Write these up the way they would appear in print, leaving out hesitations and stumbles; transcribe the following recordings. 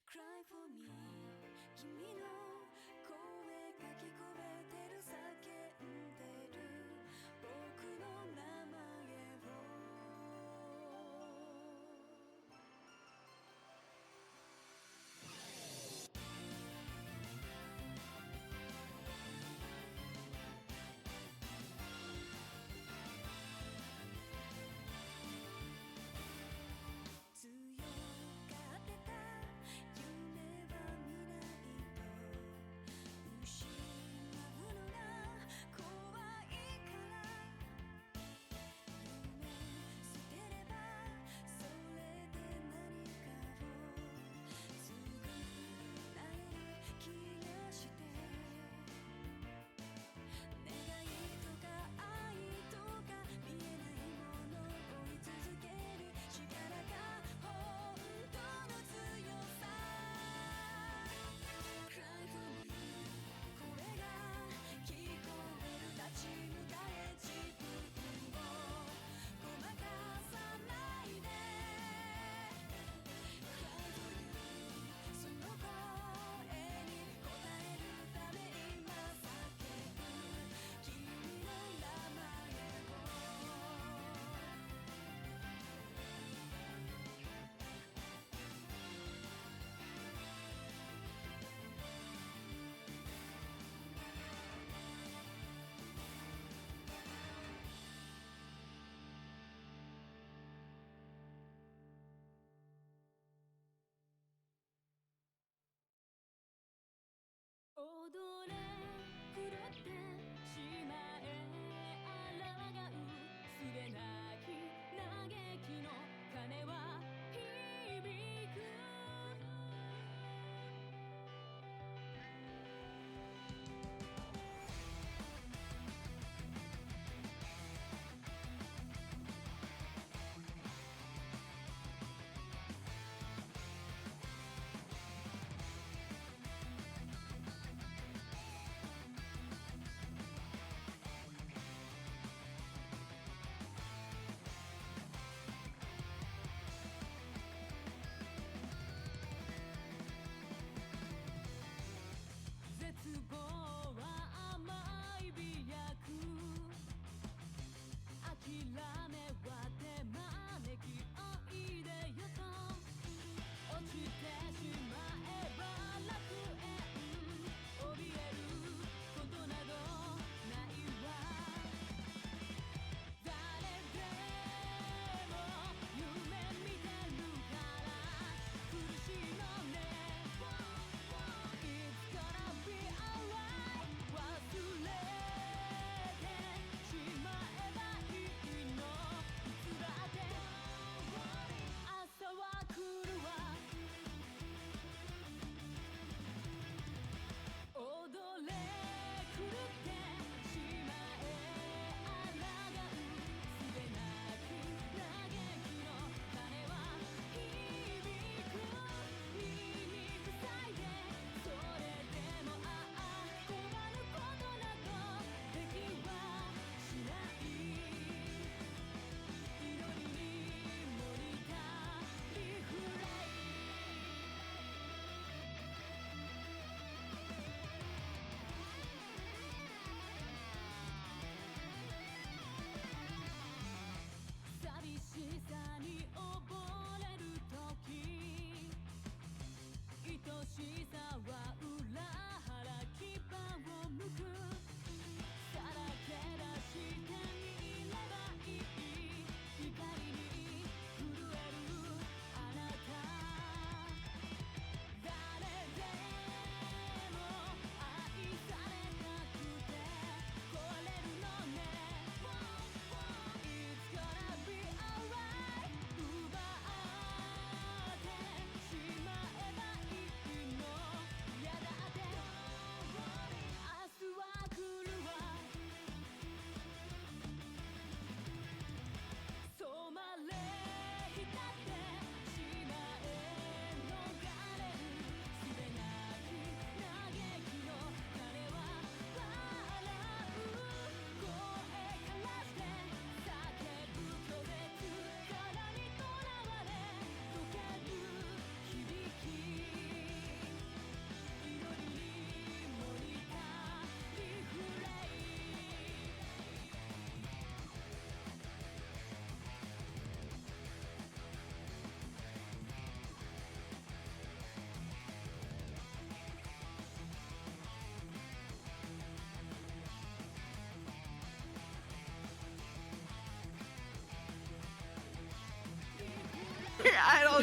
Cry for me 君の声が聞こえてる叫んでる僕の名前を強がってた夢は見ないと失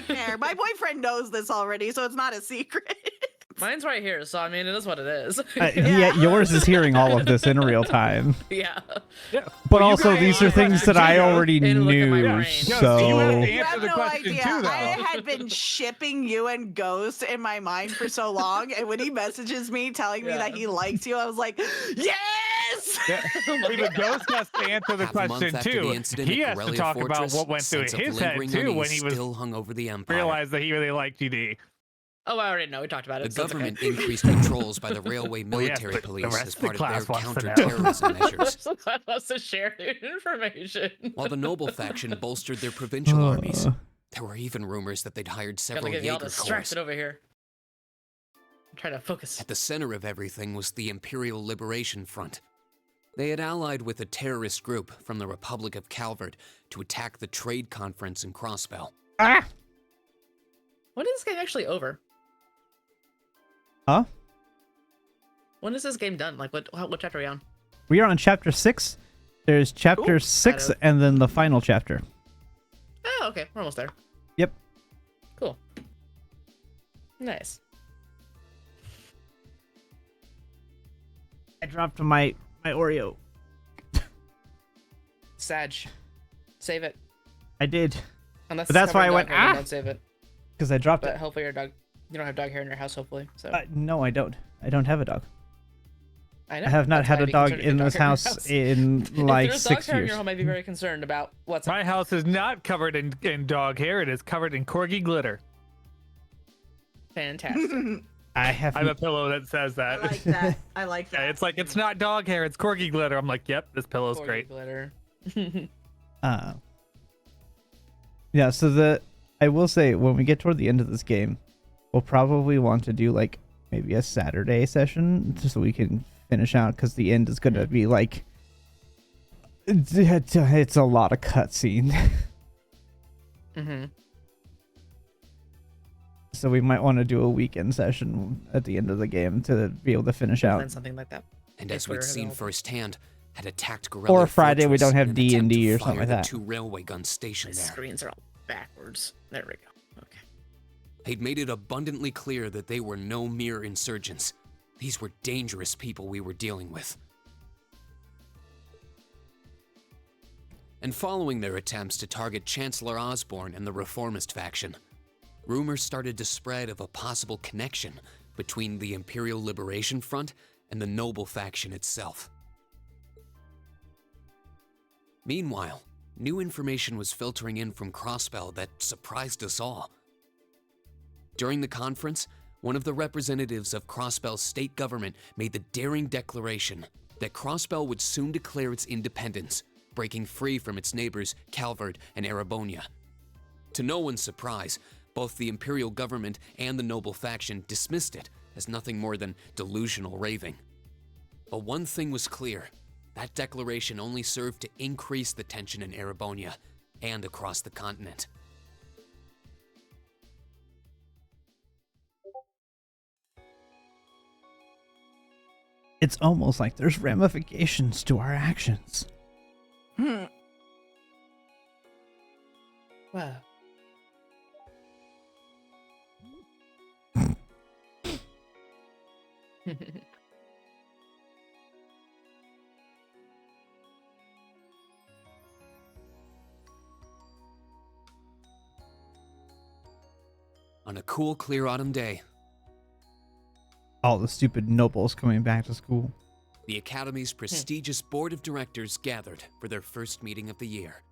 care. My boyfriend knows this already, so it's not a secret. Mine's right here, so I mean, it is what it is. Yeah, yours is hearing all of this in real time. Yeah. Yeah. But Well, you also, gotta these are answer the things that question, I too, already And look at my knew. brain. So you have to You answer have the no question idea. too, though. I had been shipping you and Ghost in my mind for so long, and when he messages me telling me that he likes you, I was like, yes! Yeah. See, but Ghost has to answer the Half a month question after too. the incident He at has to Corellia talk about Fortress, what went a through sense of his head lingering too when unease he was still hung over the empire. realized that he really liked GD. Oh, I already know. We talked about The it. so it's government okay. increased controls by the railway Well, yes, military but the police rest as of the part of their class wants to know. counter-terrorism measures, I must to share new information. while the noble faction bolstered their provincial Uh. armies. There were even rumors that they'd hired Gotta several get y'all Jaeger corps. distracted over here. I'm trying to focus. At the center of everything was the Imperial Liberation Front. They had allied with a terrorist group from the Republic of Calvert to attack the trade conference in Crossbell. Ah! When is this game actually over? Huh? When is this game done? Like, what chapter are we on? We are on chapter 6. There's chapter Ooh, 6 shadow. and then the final chapter. Oh, okay. We're almost there. Yep. Cool. Nice. I dropped my Oreo. Sag. Save it. I did. Unless But that's it's why I covered in went, dog hair, then ah! Don't save it. Because I dropped But it. hopefully you don't have dog hair in your house, hopefully. So No, I don't. I don't have a dog. I know. I have not That's had why a I'd be dog concerned if in your this dog hair house your in If like there's 6 dog hair in years. your home, I'd be very concerned about what's My house is not covered in dog hair. It is covered in corgi glitter. fantastic. I have. I have a pillow that says I that. like that. I like Yeah, that. it's like it's not dog hair. It's corgi glitter. I'm like, yep, this pillow's Corgi great. Glitter. Yeah. So I will say when we get toward the end of this game, we'll probably want to do like maybe a Saturday session just so we can finish out because the end is gonna be like it's a lot of cutscene. Mm-hmm. So we might want to do a weekend session at the end of the game to be able to finish out. Then something like that. And If as we'd we're seen available. firsthand, had attacked Or Corellia Friday we Fortress don't have in an attempt D&D to or something fire like the that. 2 railway guns My stationed there. screens are all backwards. There we go. Okay. They'd made it abundantly clear that they were no mere insurgents. These were dangerous people we were dealing with. And following their attempts to target Chancellor Osborne and the reformist faction, rumors started to spread of a possible connection between the Imperial Liberation Front and the noble faction itself. Meanwhile, new information was filtering in from Crossbell that surprised us all. During the conference, one of the representatives of Crossbell's state government made the daring declaration that Crossbell would soon declare its independence, breaking free from its neighbors Calvert and Erebonia. To no one's surprise, both the Imperial government and the noble faction dismissed it as nothing more than delusional raving. But one thing was clear: that declaration only served to increase the tension in Erebonia and across the continent. It's almost like there's ramifications to our actions. Wow. On a cool, clear autumn day, All the stupid nobles coming back to school. the Academy's prestigious board of directors gathered for their first meeting of the year.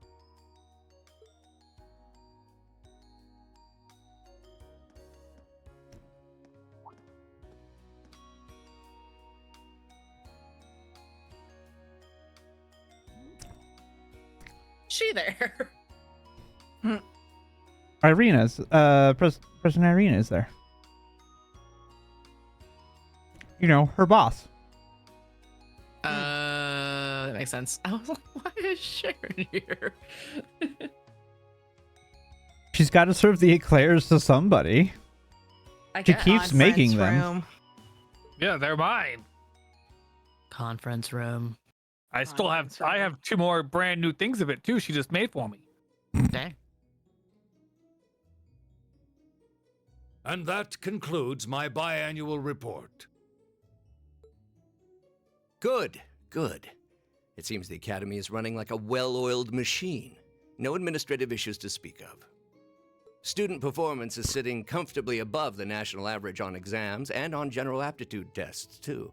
She there. Irina's, President Irina is there. You know, her boss. That makes sense. I was like, why is Sharon here? She's got to serve the eclairs to somebody. I She guess. keeps making them. Room. Yeah, they're mine. Conference room. I have 2 more brand new things of it too. She just made for me. Dang. And that concludes my biannual report. Good, good. It seems the Academy is running like a well-oiled machine. No administrative issues to speak of. Student performance is sitting comfortably above the national average on exams and on general aptitude tests, too.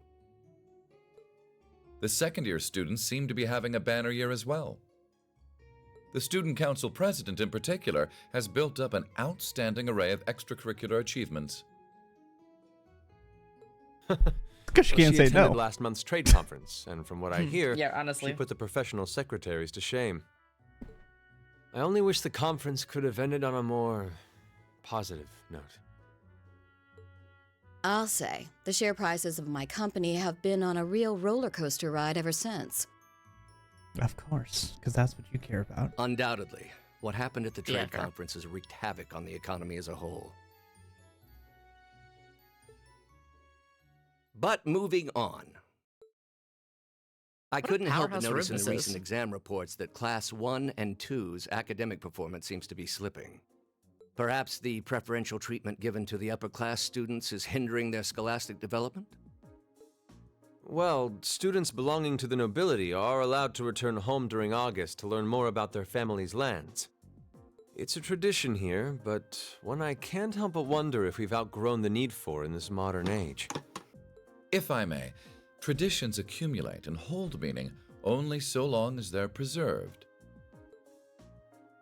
The second-year students seem to be having a banner year as well. The Student Council president, in particular, has built up an outstanding array of extracurricular achievements. Because she can't say attended no. last month's trade conference, and from what I hear, Yeah, honestly. she put the professional secretaries to shame. I only wish the conference could have ended on a more positive note. I'll say, the share prices of my company have been on a real roller coaster ride ever since. Of course, because that's what you care about. Undoubtedly, what happened at the Yeah, trade fair. conference has wreaked havoc on the economy as a whole. But moving on. I couldn't help but powerhouse notice in room the this recent is. exam reports that Class 1 and 2's academic performance seems to be slipping. Perhaps the preferential treatment given to the upper class students is hindering their scholastic development? Well, students belonging to the nobility are allowed to return home during August to learn more about their family's lands. It's a tradition here, but one I can't help but wonder if we've outgrown the need for in this modern age. If I may, traditions accumulate and hold meaning only so long as they're preserved.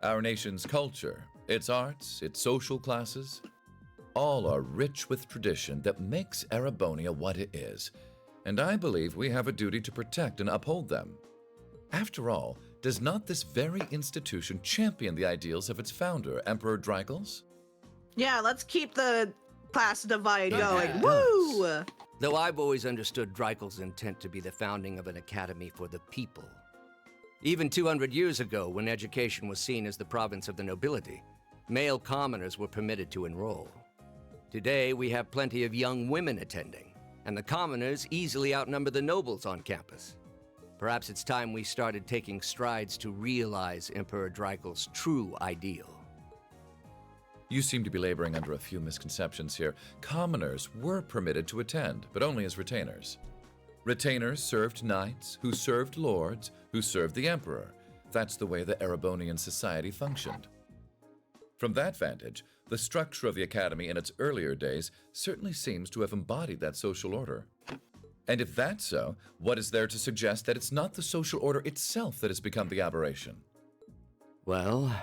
Our nation's culture, its arts, its social classes, all are rich with tradition that makes Erebonia what it is, and I believe we have a duty to protect and uphold them. After all, does not this very institution champion the ideals of its founder, Emperor Drygles? Yeah, let's keep the class divide going. it Woo! Though I've always understood Dreichel's intent to be the founding of an academy for the people. Even 200 years ago, when education was seen as the province of the nobility, male commoners were permitted to enroll. Today, we have plenty of young women attending, and the commoners easily outnumber the nobles on campus. Perhaps it's time we started taking strides to realize Emperor Dreichel's true ideal. You seem to be laboring under a few misconceptions here. Commoners were permitted to attend, but only as retainers. Retainers served knights, who served lords, who served the emperor. That's the way the Erebonian society functioned. From that vantage, the structure of the academy in its earlier days certainly seems to have embodied that social order. And if that's so, what is there to suggest that it's not the social order itself that has become the aberration? Well,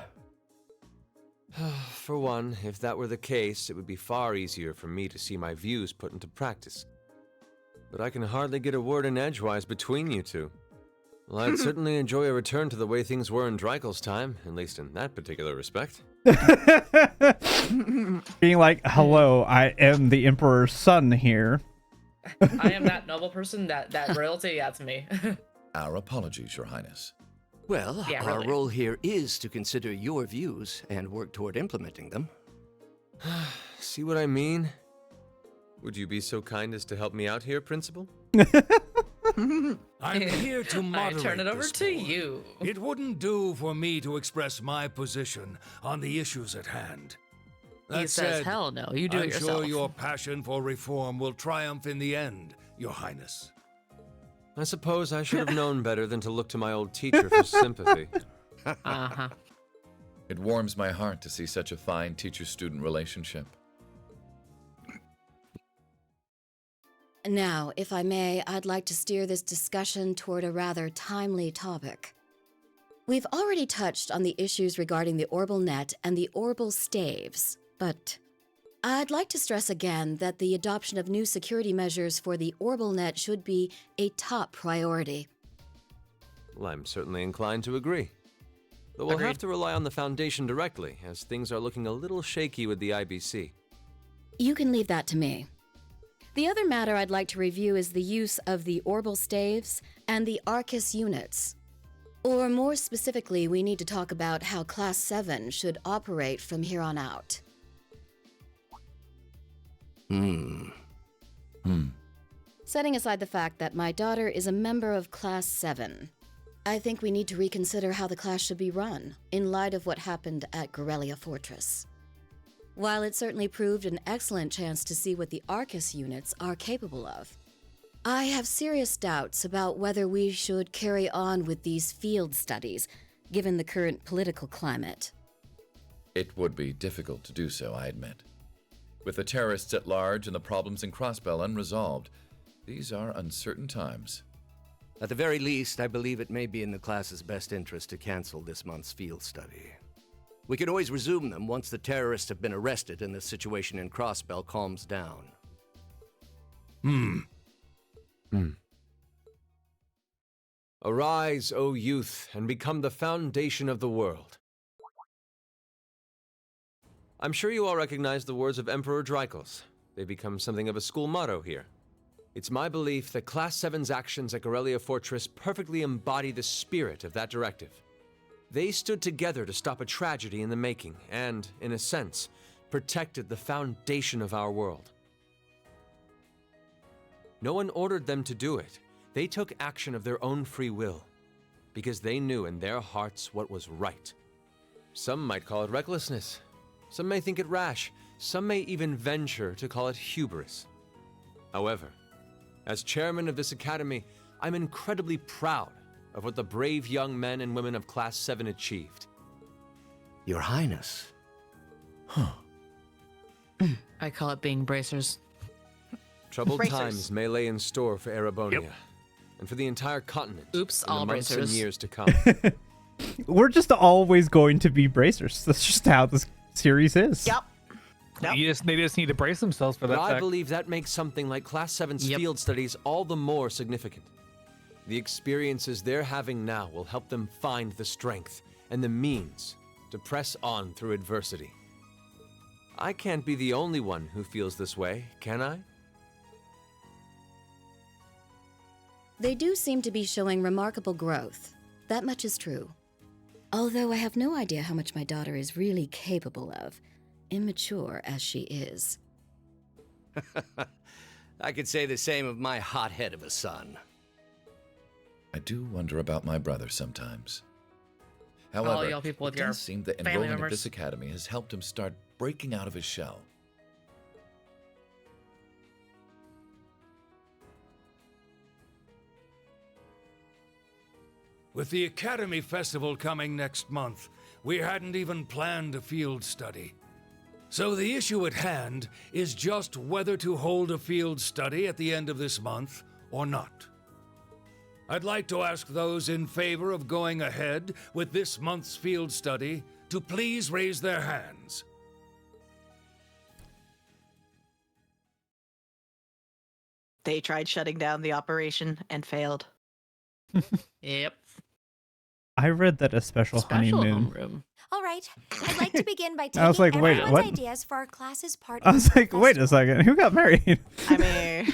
For one, if that were the case, it would be far easier for me to see my views put into practice. But I can hardly get a word in edgewise between you two. Well, I'd certainly enjoy a return to the way things were in Dreichel's time, at least in that particular respect. Being like, hello, I am the Emperor's son here. I am that noble person, that royalty, that's me. Our apologies, Your Highness. well, Yeah, our really. role here is to consider your views and work toward implementing them. See what I mean? Would you be so kind as to help me out here, Principal? I'm here to I moderate turn it over this to board. you. It wouldn't do for me to express my position on the issues at hand. That He says, said, hell no, you do I'm it yourself. sure your passion for reform will triumph in the end, Your Highness. I suppose I should have known better than to look to my old teacher for sympathy. Uh-huh. It warms my heart to see such a fine teacher-student relationship. Now, if I may, I'd like to steer this discussion toward a rather timely topic. We've already touched on the issues regarding the Orbal Net and the Orbal Staves, but I'd like to stress again that the adoption of new security measures for the Orbal Net should be a top priority. Well, I'm certainly inclined to agree. But we'll have Agreed. to rely on the Foundation directly, as things are looking a little shaky with the IBC. You can leave that to me. The other matter I'd like to review is the use of the Orbal Staves and the Arcus units. Or more specifically, we need to talk about how Class 7 should operate from here on out. Setting aside the fact that my daughter is a member of Class 7, I think we need to reconsider how the class should be run, in light of what happened at Gorelia Fortress. While it certainly proved an excellent chance to see what the Arcus units are capable of, I have serious doubts about whether we should carry on with these field studies, given the current political climate. It would be difficult to do so, I admit. With the terrorists at large and the problems in Crossbell unresolved, these are uncertain times. At the very least, I believe it may be in the class's best interest to cancel this month's field study. We could always resume them once the terrorists have been arrested and the situation in Crossbell calms down. Arise, O youth, and become the foundation of the world. I'm sure you all recognize the words of Emperor Dreikels. They become something of a school motto here. It's my belief that Class 7's actions at Corellia Fortress perfectly embody the spirit of that directive. They stood together to stop a tragedy in the making and, in a sense, protected the foundation of our world. No one ordered them to do it. They took action of their own free will, because they knew in their hearts what was right. Some might call it recklessness. Some may think it rash. Some may even venture to call it hubris. However, as chairman of this academy, I'm incredibly proud of what the brave young men and women of Class 7 achieved. Your Highness. I call it being bracers. Troubled Bracers. times may lay in store for Erebonia, and for the entire continent. Oops, in all the months bracers. and years to come. We're just always going to be bracers. That's just how this series is. Yep. They just need to brace themselves for But that I fact. believe that makes something like Class 7's field studies all the more significant. The experiences they're having now will help them find the strength and the means to press on through adversity. I can't be the only one who feels this way, can I? They do seem to be showing remarkable growth. That much is true. Although I have no idea how much my daughter is really capable of, immature as she is. I could say the same of my hothead of a son. I do wonder about my brother sometimes. All However, y'all people it with your does seem that family enrolling at members. this academy has helped him start breaking out of his shell. With the Academy Festival coming next month, we hadn't even planned a field study. So the issue at hand is just whether to hold a field study at the end of this month or not. I'd like to ask those in favor of going ahead with this month's field study to please raise their hands. They tried shutting down the operation and failed. Yep. I read that a special honeymoon. homeroom. All right, I'd like to begin by taking I was like, wait, everyone's what? ideas for our class's part. I was like, wait a second, who got married? I mean,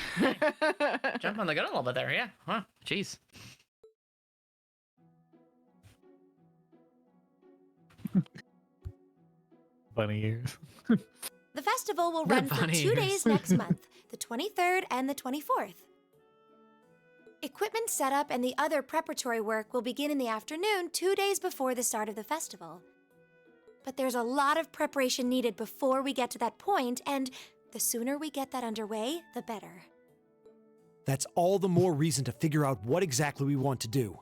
Jump on the gun a little bit there, yeah. Huh. Jeez. Bunny ears. The festival will The run for bunny 2 ears. days next month, the 23rd and the 24th. Equipment setup and the other preparatory work will begin in the afternoon 2 days before the start of the festival. But there's a lot of preparation needed before we get to that point, and the sooner we get that underway, the better. That's all the more reason to figure out what exactly we want to do.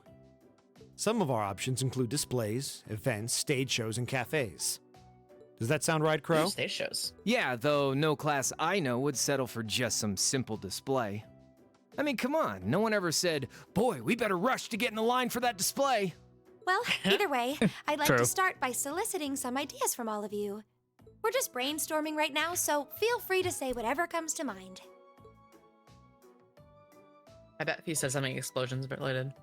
Some of our options include displays, events, stage shows, and cafes. Does that sound right, Crow? Stage shows. Yeah, though no class I know would settle for just some simple display. I mean, come on, no one ever said, boy, we better rush to get in the line for that display. Well, either way, I'd like True. to start by soliciting some ideas from all of you. We're just brainstorming right now, so feel free to say whatever comes to mind. I bet if he says something explosions related.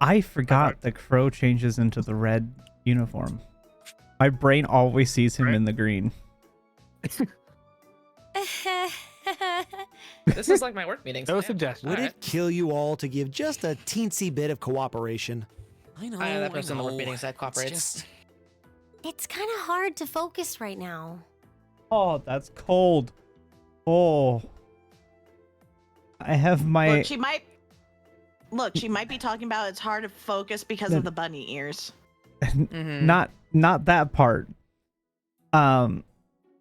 I forgot the Crow changes into the red uniform. My brain always sees him in the green. This is like my work meetings. No yeah. suggestion. Would All it kill you all to give just a teensy bit of cooperation? I know. I am that person in the work meetings that cooperates. It's kind of hard to focus right now. Oh, that's cold. Oh. I have my... look, she might be talking about it's hard to focus because of the bunny ears. Not that part.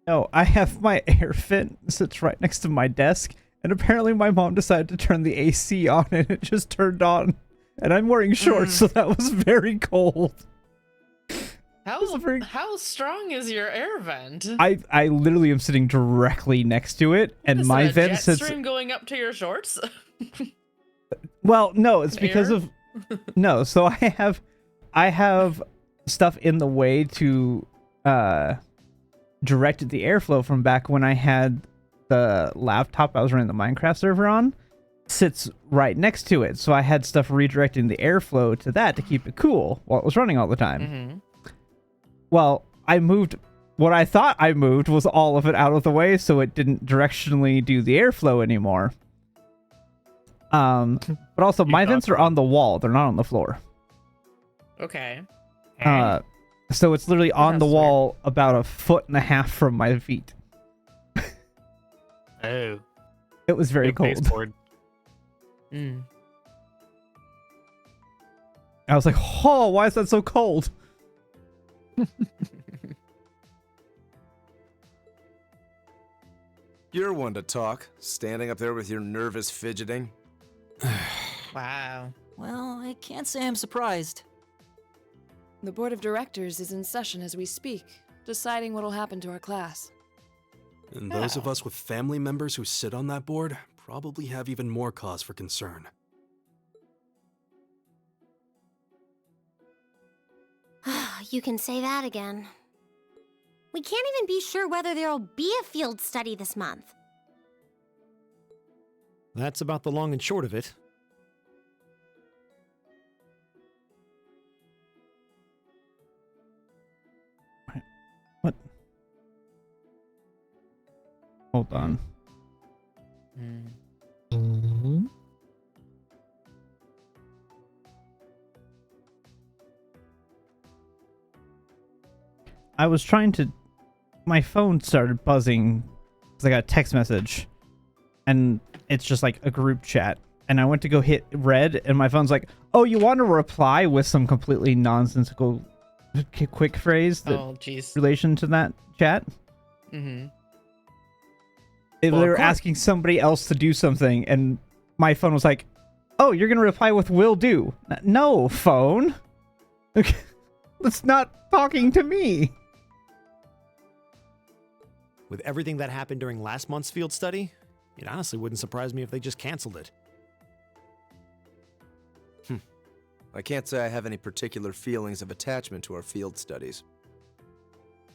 No, I have my air vent sits right next to my desk, and apparently my mom decided to turn the AC on, and it just turned on. And I'm wearing shorts, so that was very cold. How strong is your air vent? I literally am sitting directly next to it, and Is my it a vent jet sits. stream going up to your shorts? Well, no, it's because Air? of no. So I have stuff in the way to direct the airflow from back when I had the laptop I was running the Minecraft server on. Sits right next to it, so I had stuff redirecting the airflow to that to keep it cool while it was running all the time. Mm-hmm. Well, I moved. What I thought I moved was all of it out of the way, so it didn't directionally do the airflow anymore. But also my vents are on the wall; they're not on the floor. Okay. So it's literally on the wall, about 1.5 feet from my feet. Oh. It was very Good cold. baseboard. I was like, "Oh, why is that so cold?" You're one to talk, standing up there with your nervous fidgeting. Wow. Well, I can't say I'm surprised. The board of directors is in session as we speak, deciding what'll happen to our class. And those of us with family members who sit on that board probably have even more cause for concern. You can say that again. We can't even be sure whether there'll be a field study this month. That's about the long and short of it. What? Hold on. I was trying to. My phone started buzzing because I got a text message, and it's just like a group chat. And I went to go hit red, and my phone's like, "Oh, you want to reply with some completely nonsensical, quick phrase that relation to that chat?" Mm-hmm. They were asking somebody else to do something, and my phone was like, "Oh, you're gonna reply with will do." No, phone. That's not talking to me. With everything that happened during last month's field study, it honestly wouldn't surprise me if they just canceled it. I can't say I have any particular feelings of attachment to our field studies.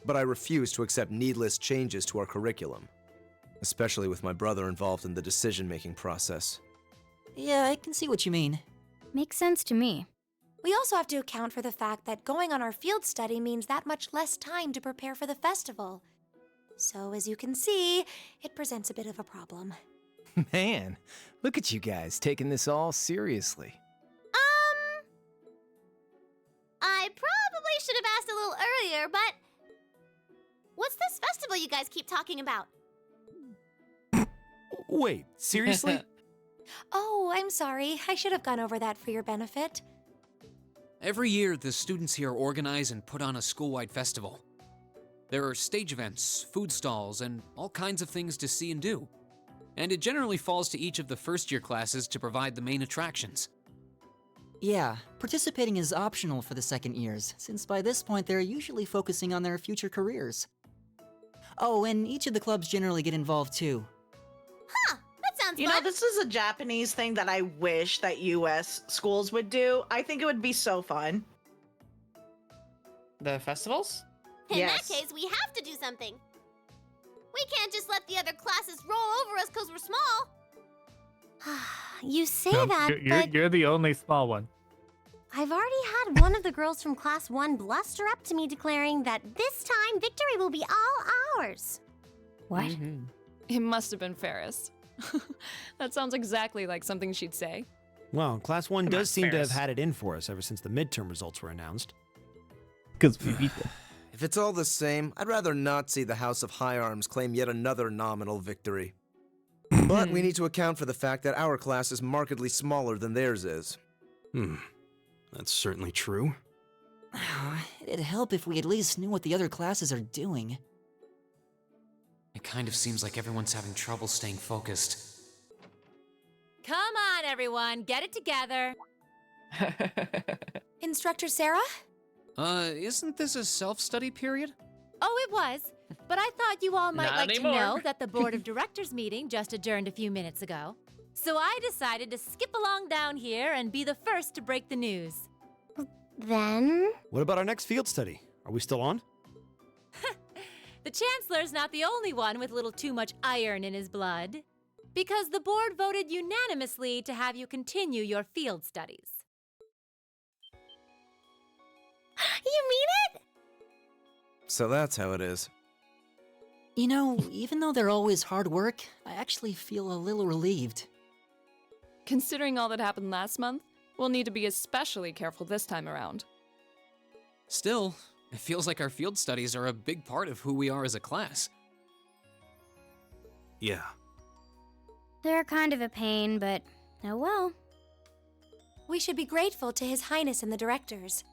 But I refuse to accept needless changes to our curriculum, especially with my brother involved in the decision-making process. Yeah, I can see what you mean. Makes sense to me. We also have to account for the fact that going on our field study means that much less time to prepare for the festival. So, as you can see, it presents a bit of a problem. Man, look at you guys taking this all seriously. I probably should have asked a little earlier, but what's this festival you guys keep talking about? Wait, seriously? Oh, I'm sorry. I should have gone over that for your benefit. Every year, the students here organize and put on a school-wide festival. There are stage events, food stalls, and all kinds of things to see and do. And it generally falls to each of the first-year classes to provide the main attractions. Yeah, participating is optional for the second years, since by this point they're usually focusing on their future careers. Oh, and each of the clubs generally get involved too. Huh, that sounds You know, this is a Japanese thing that I wish that US schools would do. I think it would be so fun. The festivals? In that case, we have to do something. We can't just let the other classes roll over us because we're small. You say that, but You're the only small one. I've already had one of the girls from Class 1 bluster up to me declaring that this time victory will be all ours. What? It must have been Ferris. That sounds exactly like something she'd say. Well, Class 1 Come on, does seem to have Ferris. had it in for us ever since the midterm results were announced. Because we beat them. If it's all the same, I'd rather not see the House of High Arms claim yet another nominal victory. But we need to account for the fact that our class is markedly smaller than theirs is. That's certainly true. It'd help if we at least knew what the other classes are doing. It kind of seems like everyone's having trouble staying focused. Come on, everyone, get it together. Instructor Sarah? Isn't this a self-study period? Oh, it was. But I thought you all might Not like anymore. to know that the Board of Directors meeting just adjourned a few minutes ago. So I decided to skip along down here and be the first to break the news. Then? What about our next field study? Are we still on? The Chancellor's not the only one with a little too much iron in his blood. Because the board voted unanimously to have you continue your field studies. You mean it? So that's how it is. You know, even though they're always hard work, I actually feel a little relieved. Considering all that happened last month, we'll need to be especially careful this time around. Still, it feels like our field studies are a big part of who we are as a class. Yeah. They're kind of a pain, but oh well. We should be grateful to His Highness and the directors.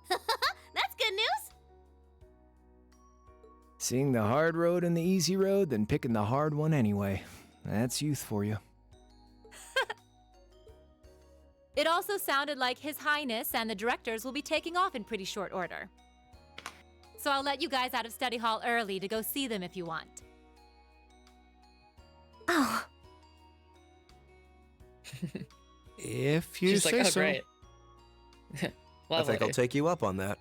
That's good news. Seeing the hard road and the easy road, then picking the hard one anyway. That's youth for you. It also sounded like His Highness and the directors will be taking off in pretty short order. So I'll let you guys out of study hall early to go see them if you want. Oh. If you She's say like, oh, so. great. I think I'll take you up on that.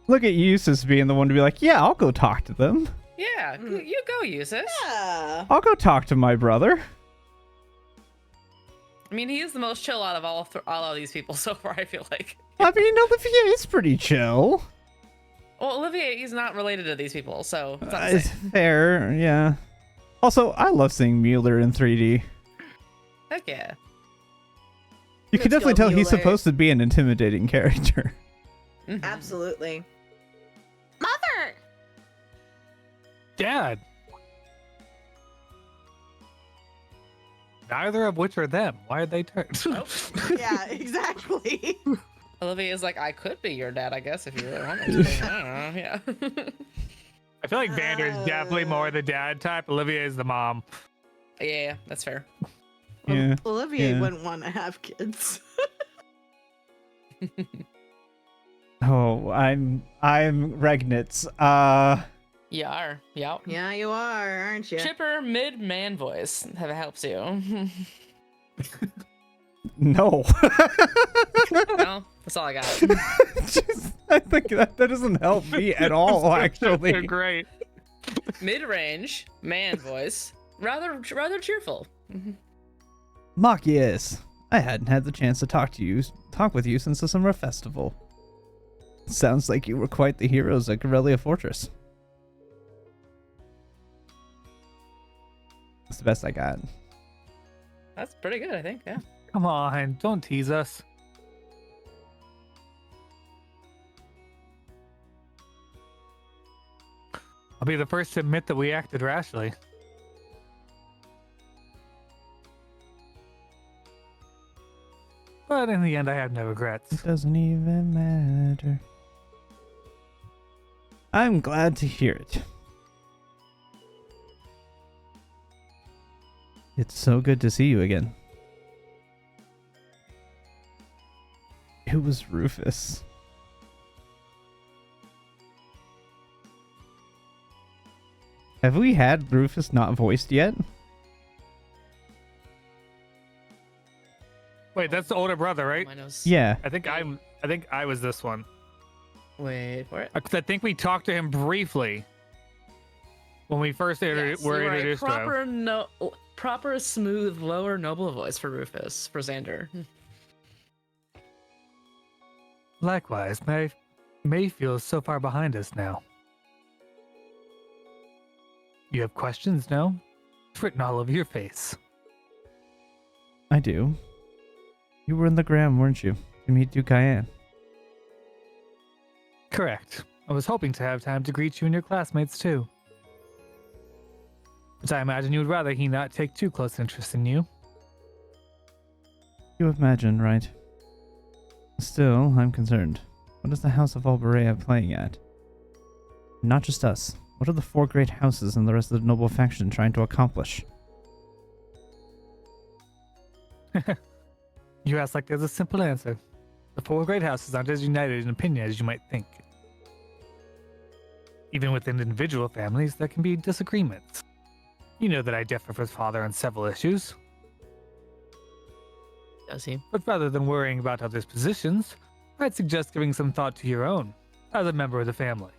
Look at Eustace being the one to be like, yeah, I'll go talk to them. Yeah, you go, Eustace. Yeah. I'll go talk to my brother. I mean, he is the most chill out of all of these people so far, I feel like. I mean, Olivier's pretty chill. Well, Olivier, he's not related to these people, so it's not the It's same. fair, yeah. Also, I love seeing Mueller in 3D. Heck yeah. You can Let's definitely go, tell he's Mueller. supposed to be an intimidating character. Absolutely. Mother! Dad. Neither of which are them. Why are they turned? Yeah, exactly. Olivier is like, I could be your dad, I guess, if you really want me to. I don't know, yeah. I feel like Vander is definitely more the dad type. Olivia is the mom. Yeah, that's fair. Yeah. Olivier yeah. wouldn't want to have kids. Oh, I'm Regnitz. You are. Yep. Yeah, you are, aren't you? Chipper mid-man voice. If it helps you. No. No, that's all I got. I think that doesn't help me at all, actually. They're great. Mid-range, man voice. Rather cheerful. Mock, yes. I hadn't had the chance to talk with you since the summer festival. Sounds like you were quite the heroes at Corellia Fortress. That's the best I got. That's pretty good, I think, yeah. Come on, don't tease us. I'll be the first to admit that we acted rashly. But in the end, I have no regrets. It doesn't even matter. I'm glad to hear it. It's so good to see you again. It was Rufus. Have we had Rufus not voiced yet? Wait, that's the older brother, right? Yeah. I think I was this one. Wait for it. Because I think we talked to him briefly when we first were introduced to him. Proper, smooth, lower, noble voice for Rufus, for Xander. Likewise, May feels so far behind us now. You have questions, no? It's written all over your face. I do. You were in the Gram, weren't you? To meet Duke Cayenne. Correct. I was hoping to have time to greet you and your classmates too. But I imagine you would rather he not take too close interest in you. You imagine, right? Still, I'm concerned. What is the House of Alberea playing at? Not just us. What are the 4 great houses and the rest of the noble faction trying to accomplish? You ask like there's a simple answer. The 4 great houses aren't as united in opinion as you might think. Even within individual families, there can be disagreements. You know that I differ with father on several issues. Does he? But rather than worrying about others' positions, I'd suggest giving some thought to your own, as a member of the family.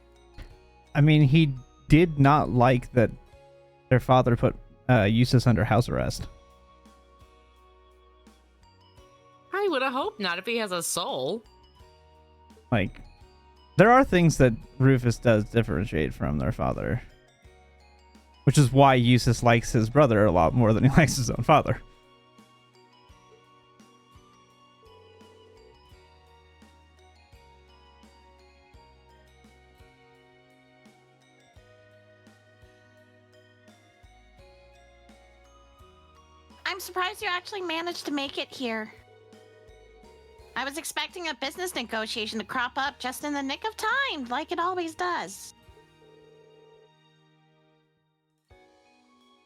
I mean, he did not like that their father put Eustace under house arrest. I would have hoped not if he has a soul. Like, there are things that Rufus does differentiate from their father. Which is why Eustace likes his brother a lot more than he likes his own father. I'm surprised you actually managed to make it here. I was expecting a business negotiation to crop up just in the nick of time, like it always does.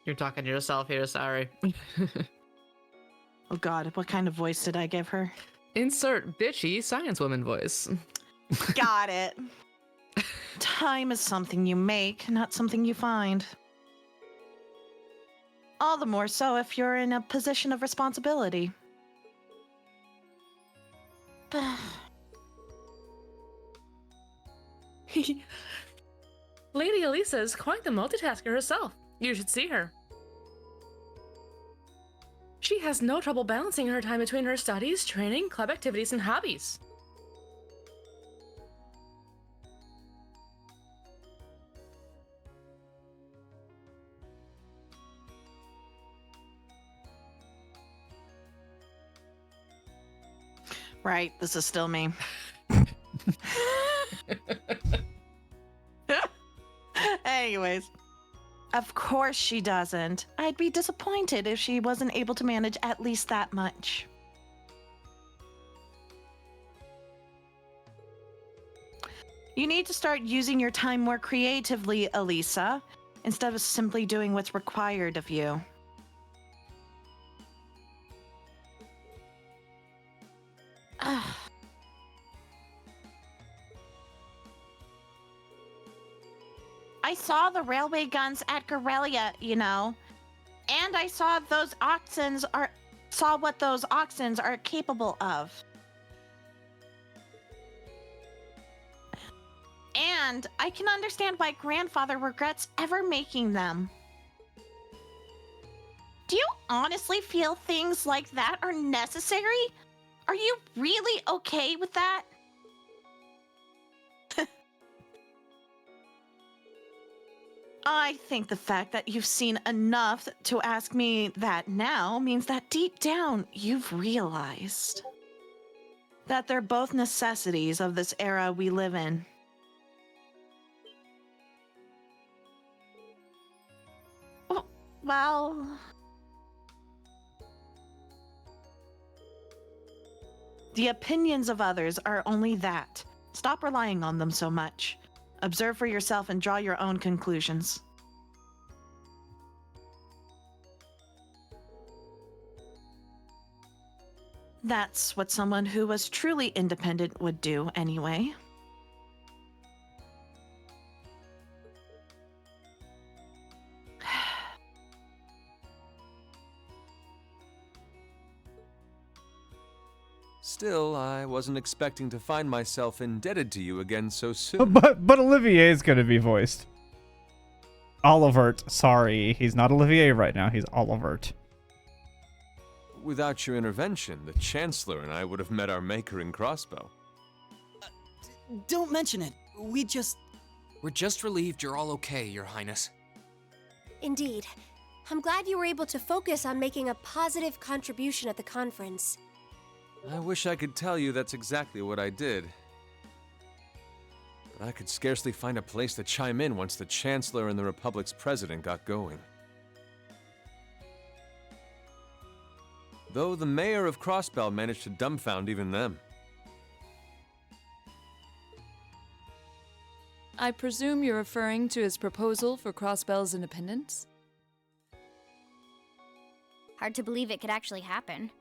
You're talking to yourself here, sorry. Oh god, what kind of voice did I give her? Insert bitchy science woman voice. Got it. Time is something you make, not something you find. All the more so if you're in a position of responsibility. Lady Elisa is quite the multitasker herself. You should see her. She has no trouble balancing her time between her studies, training, club activities, and hobbies. Right, this is still me. Anyways, of course she doesn't. I'd be disappointed if she wasn't able to manage at least that much. You need to start using your time more creatively, Elisa, instead of simply doing what's required of you. I saw the railway guns at Gorelia, you know, and I saw what those oxens are capable of. And I can understand why grandfather regrets ever making them. Do you honestly feel things like that are necessary? Are you really okay with that? I think the fact that you've seen enough to ask me that now means that deep down you've realized that they're both necessities of this era we live in. Well, the opinions of others are only that. Stop relying on them so much. Observe for yourself and draw your own conclusions. That's what someone who was truly independent would do anyway. Still, I wasn't expecting to find myself indebted to you again so soon. But Olivier is going to be voiced. Olivert. Sorry, he's not Olivier right now. He's Olivert. Without your intervention, the Chancellor and I would have met our maker in Crossbow. Don't mention it. We're just relieved you're all okay, Your Highness. Indeed. I'm glad you were able to focus on making a positive contribution at the conference. I wish I could tell you that's exactly what I did. But I could scarcely find a place to chime in once the Chancellor and the Republic's president got going. Though the mayor of Crossbell managed to dumbfound even them. I presume you're referring to his proposal for Crossbell's independence? Hard to believe it could actually happen.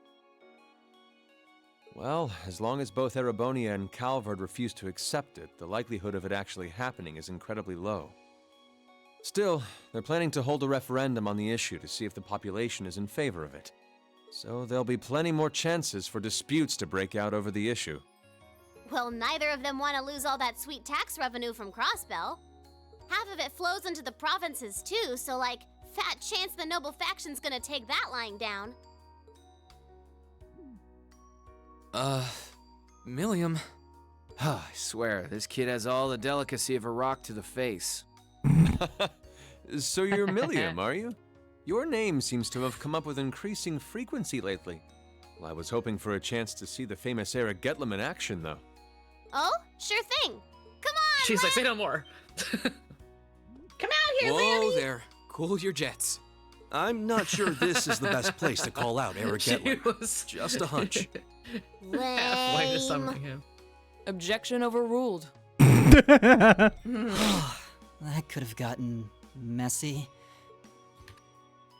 Well, as long as both Erebonia and Calvard refuse to accept it, the likelihood of it actually happening is incredibly low. Still, they're planning to hold a referendum on the issue to see if the population is in favor of it. So there'll be plenty more chances for disputes to break out over the issue. Well, neither of them want to lose all that sweet tax revenue from Crossbell. Half of it flows into the provinces too, so fat chance the noble faction's gonna take that lying down. Milliam. I swear, this kid has all the delicacy of a rock to the face. So you're Milliam, are you? Your name seems to have come up with increasing frequency lately. Well, I was hoping for a chance to see the famous Eric Getlem in action, though. Oh, sure thing. Come on, She's like, say no more. Come out here, Whoa Lanny. there. Cool your jets. I'm not sure this is the best place to call out Eric Getlem. Just a hunch. Halfway to summoning him. Objection overruled. That could have gotten messy.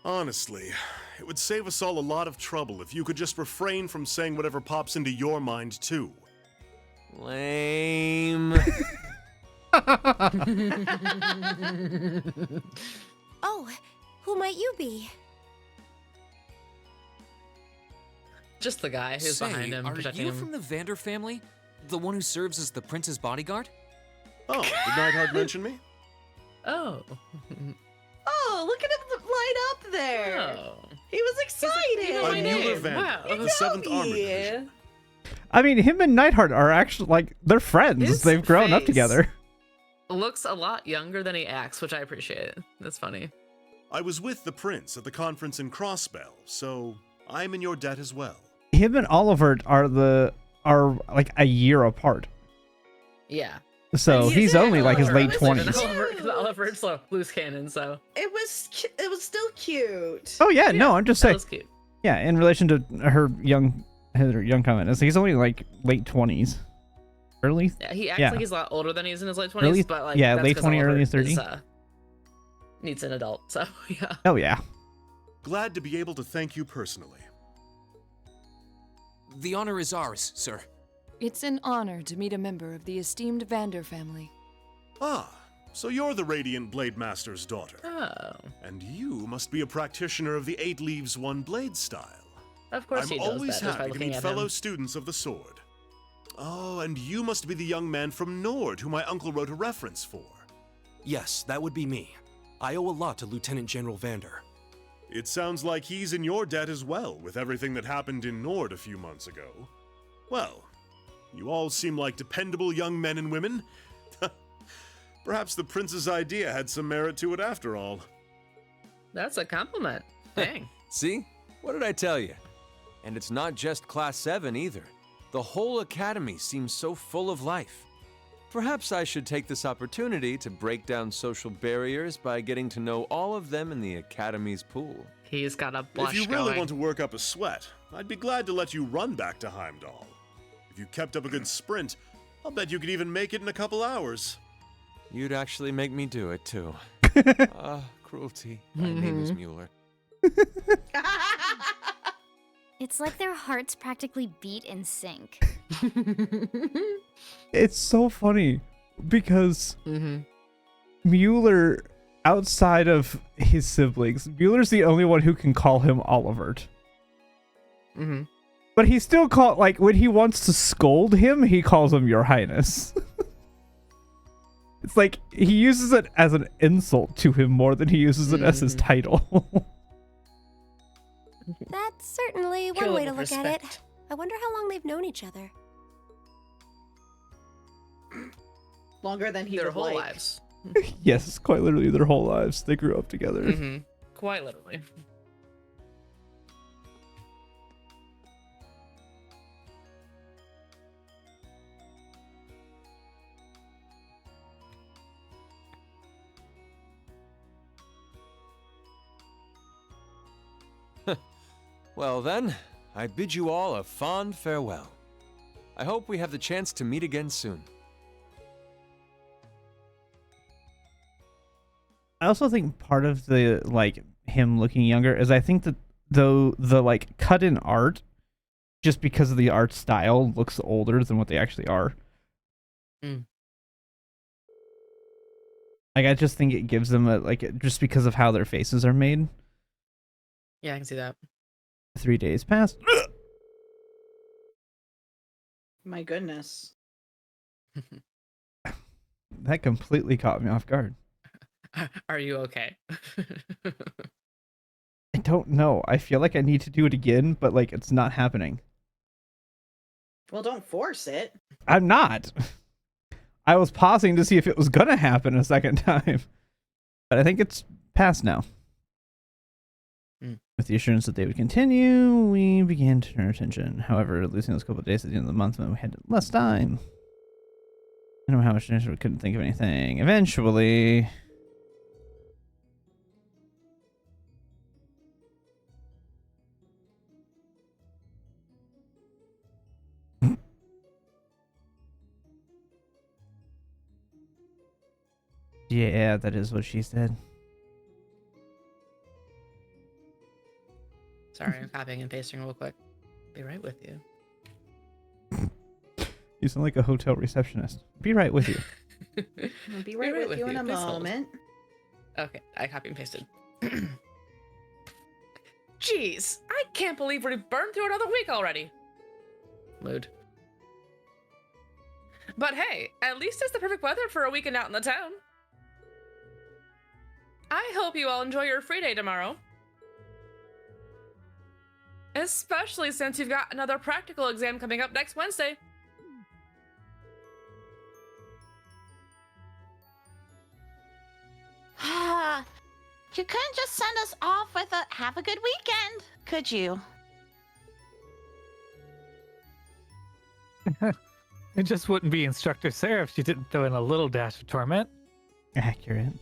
Honestly, it would save us all a lot of trouble if you could just refrain from saying whatever pops into your mind, too. Lame. Oh, who might you be? Just the guy who's behind him, are protecting you him. from the Vander family? The one who serves as the prince's bodyguard? Oh, did Neidhart mention me? Oh. Oh, look at him light up there. Oh. He was excited. I'm Mueller Vander, the 7th Armored Division. I mean, him and Neidhart are actually, they're friends. His They've grown up face together. Looks a lot younger than he acts, which I appreciate. That's funny. I was with the prince at the conference in Crossbell, so I'm in your debt as well. Him and Oliver are like a year apart. Yeah. So he's only like his late 20s. Oliver's loose cannon, so. It was still cute. Oh yeah, no, I'm just saying. was cute. Yeah, in relation to her young comment, is he's only like late 20s, early. Yeah, he acts like he's a lot older than he is in his late 20s, Early- but yeah, that's late 'cause 20, Oliver early 30. Needs an adult, so yeah. Oh yeah. Glad to be able to thank you personally. The honor is ours, sir. It's an honor to meet a member of the esteemed Vander family. Ah, so you're the Radiant Blade Master's daughter. Oh. And you must be a practitioner of the 8 Leaves 1 Blade style. Of course I'm he does always that, just by happy to looking meet at fellow him. students of the sword. Oh, and you must be the young man from Nord who my uncle wrote a reference for. Yes, that would be me. I owe a lot to Lieutenant General Vander. It sounds like he's in your debt as well, with everything that happened in Nord a few months ago. Well, you all seem like dependable young men and women. Perhaps the prince's idea had some merit to it after all. That's a compliment. Dang. See? What did I tell you? And it's not just Class 7 either. The whole academy seems so full of life. Perhaps I should take this opportunity to break down social barriers by getting to know all of them in the academy's pool. He's got a blush If you really going. want to work up a sweat, I'd be glad to let you run back to Heimdall. If you kept up a good sprint, I'll bet you could even make it in a couple hours. You'd actually make me do it, too. Cruelty. My name is Mueller. It's like their hearts practically beat in sync. It's so funny because Mueller, outside of his siblings, Mueller's the only one who can call him Olivert. Mm-hmm. But he still when he wants to scold him, he calls him Your Highness. It's like he uses it as an insult to him more than he uses it as his title. That's certainly Pure one way to little look at it. respect. I wonder how long they've known each other. Longer than he Their would whole like. lives. Yes, quite literally their whole lives. They grew up together. Mm-hmm. Quite literally. Well then, I bid you all a fond farewell. I hope we have the chance to meet again soon. I also think part of the like him looking younger is I think that though the like cut in art, just because of the art style, looks older than what they actually are. Mm. Like I just think it gives them a like just because of how their faces are made. Yeah, I can see that. 3 days passed. My goodness. That completely caught me off guard. Are you okay? I don't know. I feel like I need to do it again, but like it's not happening. Well, don't force it. I'm not. I was pausing to see if it was gonna happen a second time, but I think it's past now. With the assurance that they would continue, we began to turn our attention. However, losing those couple of days at the end of the month meant we had less time. I don't know how much we couldn't think of anything. Eventually, yeah, that is what she said. Sorry, I'm copying and pasting real quick. Be right with you. You sound like a hotel receptionist. Be right with you. I'll be right with you in a Please hold. moment. Okay, I copy and pasted. Jeez, I can't believe we burned through another week already. Mood. But hey, at least it's the perfect weather for a weekend out in the town. I hope you all enjoy your free day tomorrow. Especially since you've got another practical exam coming up next Wednesday. You couldn't just send us off with a have a good weekend, could you? It just wouldn't be Instructor Sarah if she didn't throw in a little dash of torment. Accurate.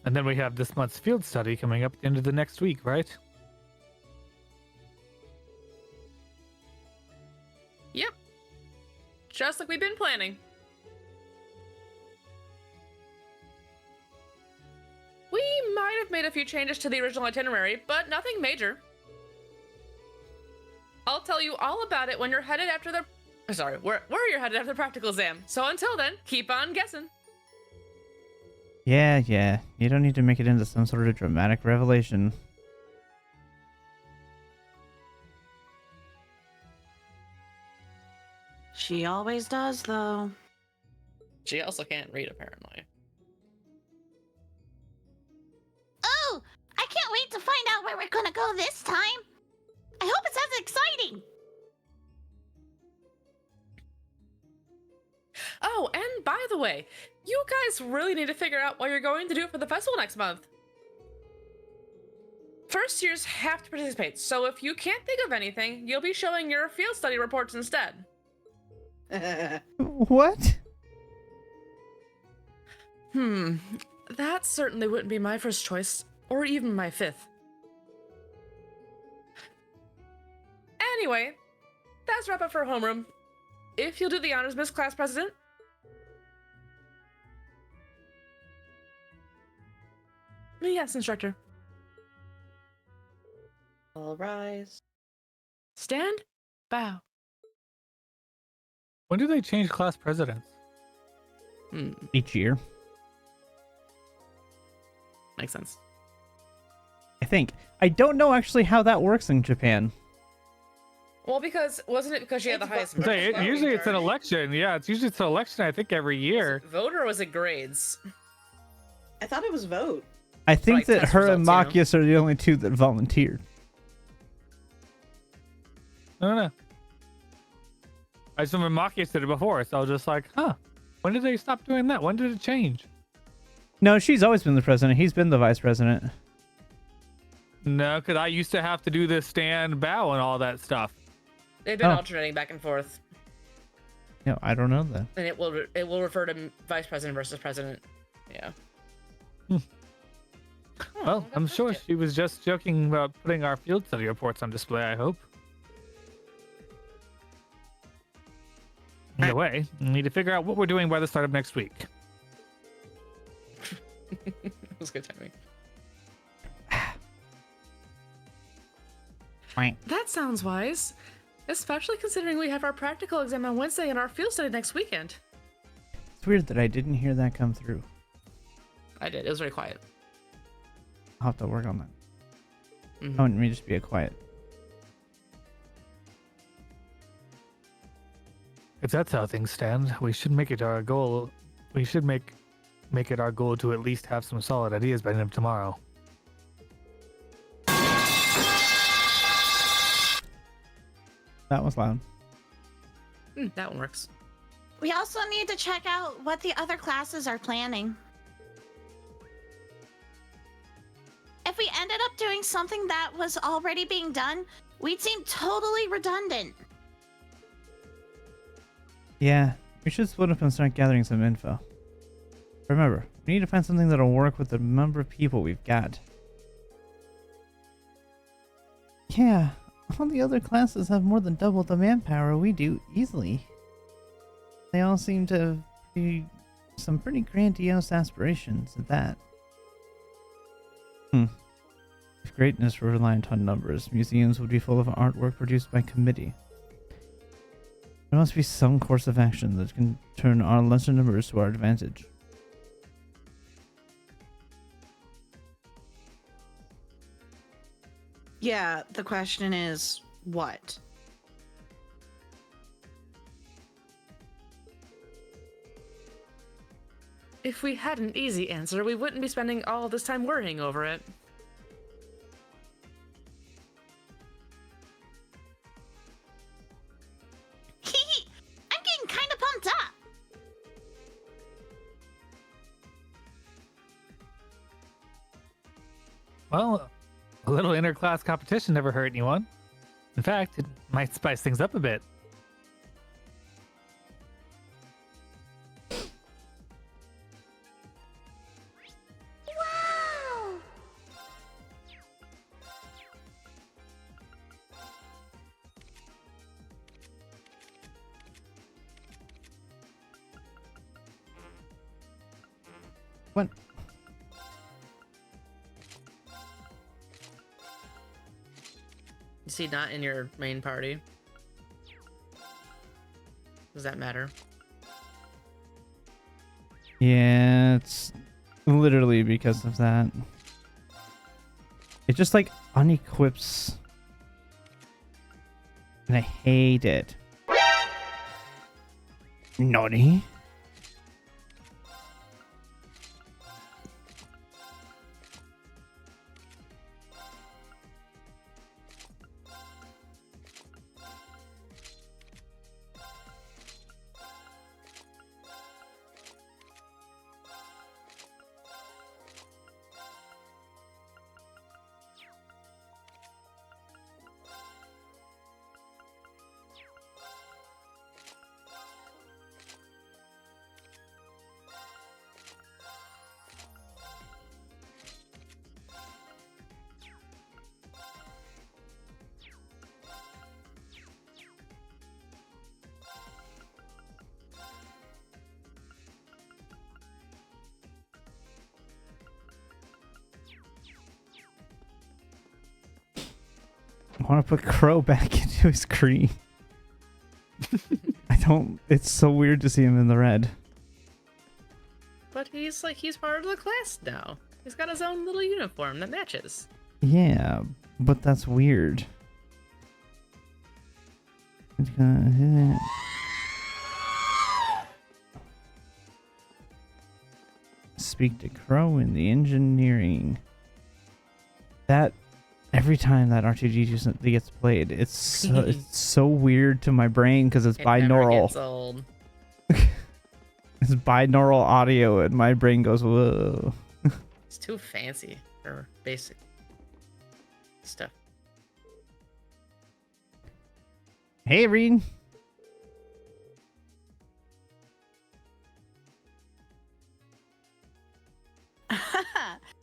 And then we have this month's field study coming up at the end of the next week, right? Yep. Just like we've been planning. We might have made a few changes to the original itinerary, but nothing major. I'll tell you all about it when you're headed after the... Sorry, where you're headed after the practical exam. So until then, keep on guessing. Yeah. You don't need to make it into some sort of dramatic revelation. She always does, though. She also can't read, apparently. Oh, I can't wait to find out where we're gonna go this time. I hope it's as exciting. Oh, and by the way, you guys really need to figure out what you're going to do for the festival next month. First years have to participate, so if you can't think of anything, you'll be showing your field study reports instead. What? That certainly wouldn't be my first choice, or even my fifth. Anyway, that's wrap up for homeroom. If you'll do the honors, Miss Class President. Yes, Instructor. All rise. Stand. Bow. When do they change class presidents? Each year. Makes sense. I think. I don't know actually how that works in Japan. Well, wasn't it because she had the highest mark? Usually it's an election. Yeah, it's usually an election, I think, every year. Was it vote or was it grades? I thought it was vote. I think like that test her results, and you know? Machias are the only two that volunteered. No. I just remember Machias did it before, so I was just like, huh. When did they stop doing that? When did it change? No, she's always been the president. He's been the vice president. No, because I used to have to do the stand, bow, and all that stuff. They've been alternating back and forth, No, I don't know that. and it will refer to vice president versus president. Yeah. Well, I'm sure she was just joking about putting our field study reports on display, I hope. Either way, we need to figure out what we're doing by the start of next week. It was good timing. That sounds wise. Especially considering we have our practical exam on Wednesday and our field study next weekend. It's weird that I didn't hear that come through. I did. It was very quiet. I'll have to work on that. Mhm. I want me to just be a quiet. If that's how things stand, we should make it our goal. We should make it our goal to at least have some solid ideas by the end of tomorrow. That was loud. That one works. We also need to check out what the other classes are planning. If we ended up doing something that was already being done, we'd seem totally redundant. Yeah, we should split up and start gathering some info. Remember, we need to find something that'll work with the number of people we've got. Yeah, all the other classes have more than double the manpower we do easily. They all seem to be some pretty grandiose aspirations at that. If greatness were reliant on numbers, museums would be full of artwork produced by committee. There must be some course of action that can turn our lesser numbers to our advantage. Yeah, the question is, what? If we had an easy answer, we wouldn't be spending all this time worrying over it. I'm getting kind of pumped up. Well, a little inter-class competition never hurt anyone. In fact, it might spice things up a bit. Wow! What? Is he not in your main party? Does that matter? Yeah, it's literally because of that. It just like unequips. And I hate it. Naughty. I want to put Crow back into his green. I don't. It's so weird to see him in the red. But he's part of the class now. He's got his own little uniform that matches. Yeah, but that's weird. It's gonna hit. Speak to Crow in the engineering. That every time that R2D2 gets played, it's so weird to my brain because it's binaural. Never gets old. It's binaural audio, and my brain goes whoa. It's too fancy for basic stuff. Hey, Reed.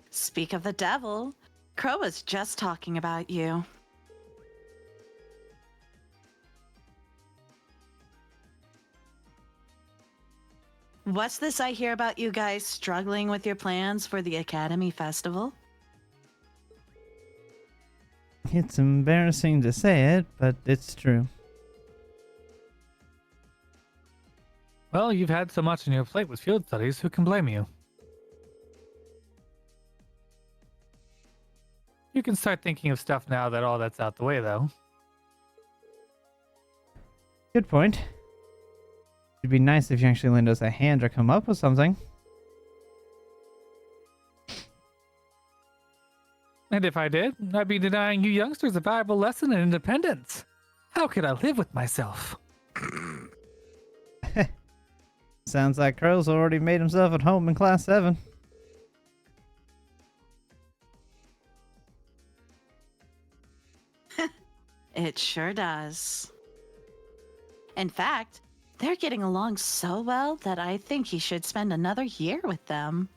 Speak of the devil, Crow was just talking about you. What's this I hear about you guys struggling with your plans for the Academy Festival? It's embarrassing to say it, but it's true. Well, you've had so much on your plate with field studies, who can blame you? You can start thinking of stuff now that all that's out the way, though. Good point. It'd be nice if you actually lend us a hand or come up with something. And if I did, I'd be denying you youngsters a valuable lesson in independence. How could I live with myself? Sounds like Crow's already made himself at home in Class 7. It sure does. In fact, they're getting along so well that I think he should spend another year with them.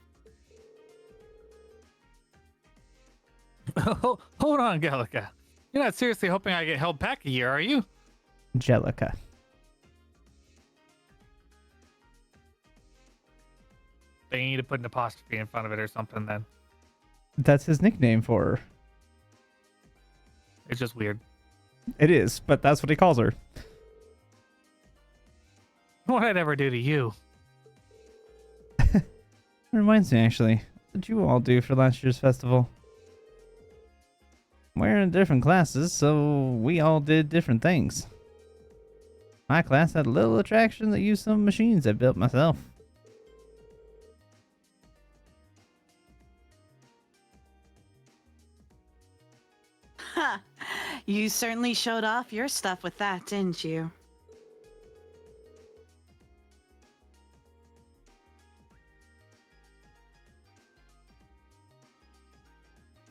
Hold on, Gallica. You're not seriously hoping I get held back a year, are you? Jellica. They need to put an apostrophe in front of it or something then. That's his nickname for her. It's just weird. It is, but that's what he calls her. What'd I ever do to you? Reminds me, actually. What did you all do for last year's festival? We're in different classes, so we all did different things. My class had a little attraction that used some machines I built myself. Ha! You certainly showed off your stuff with that, didn't you?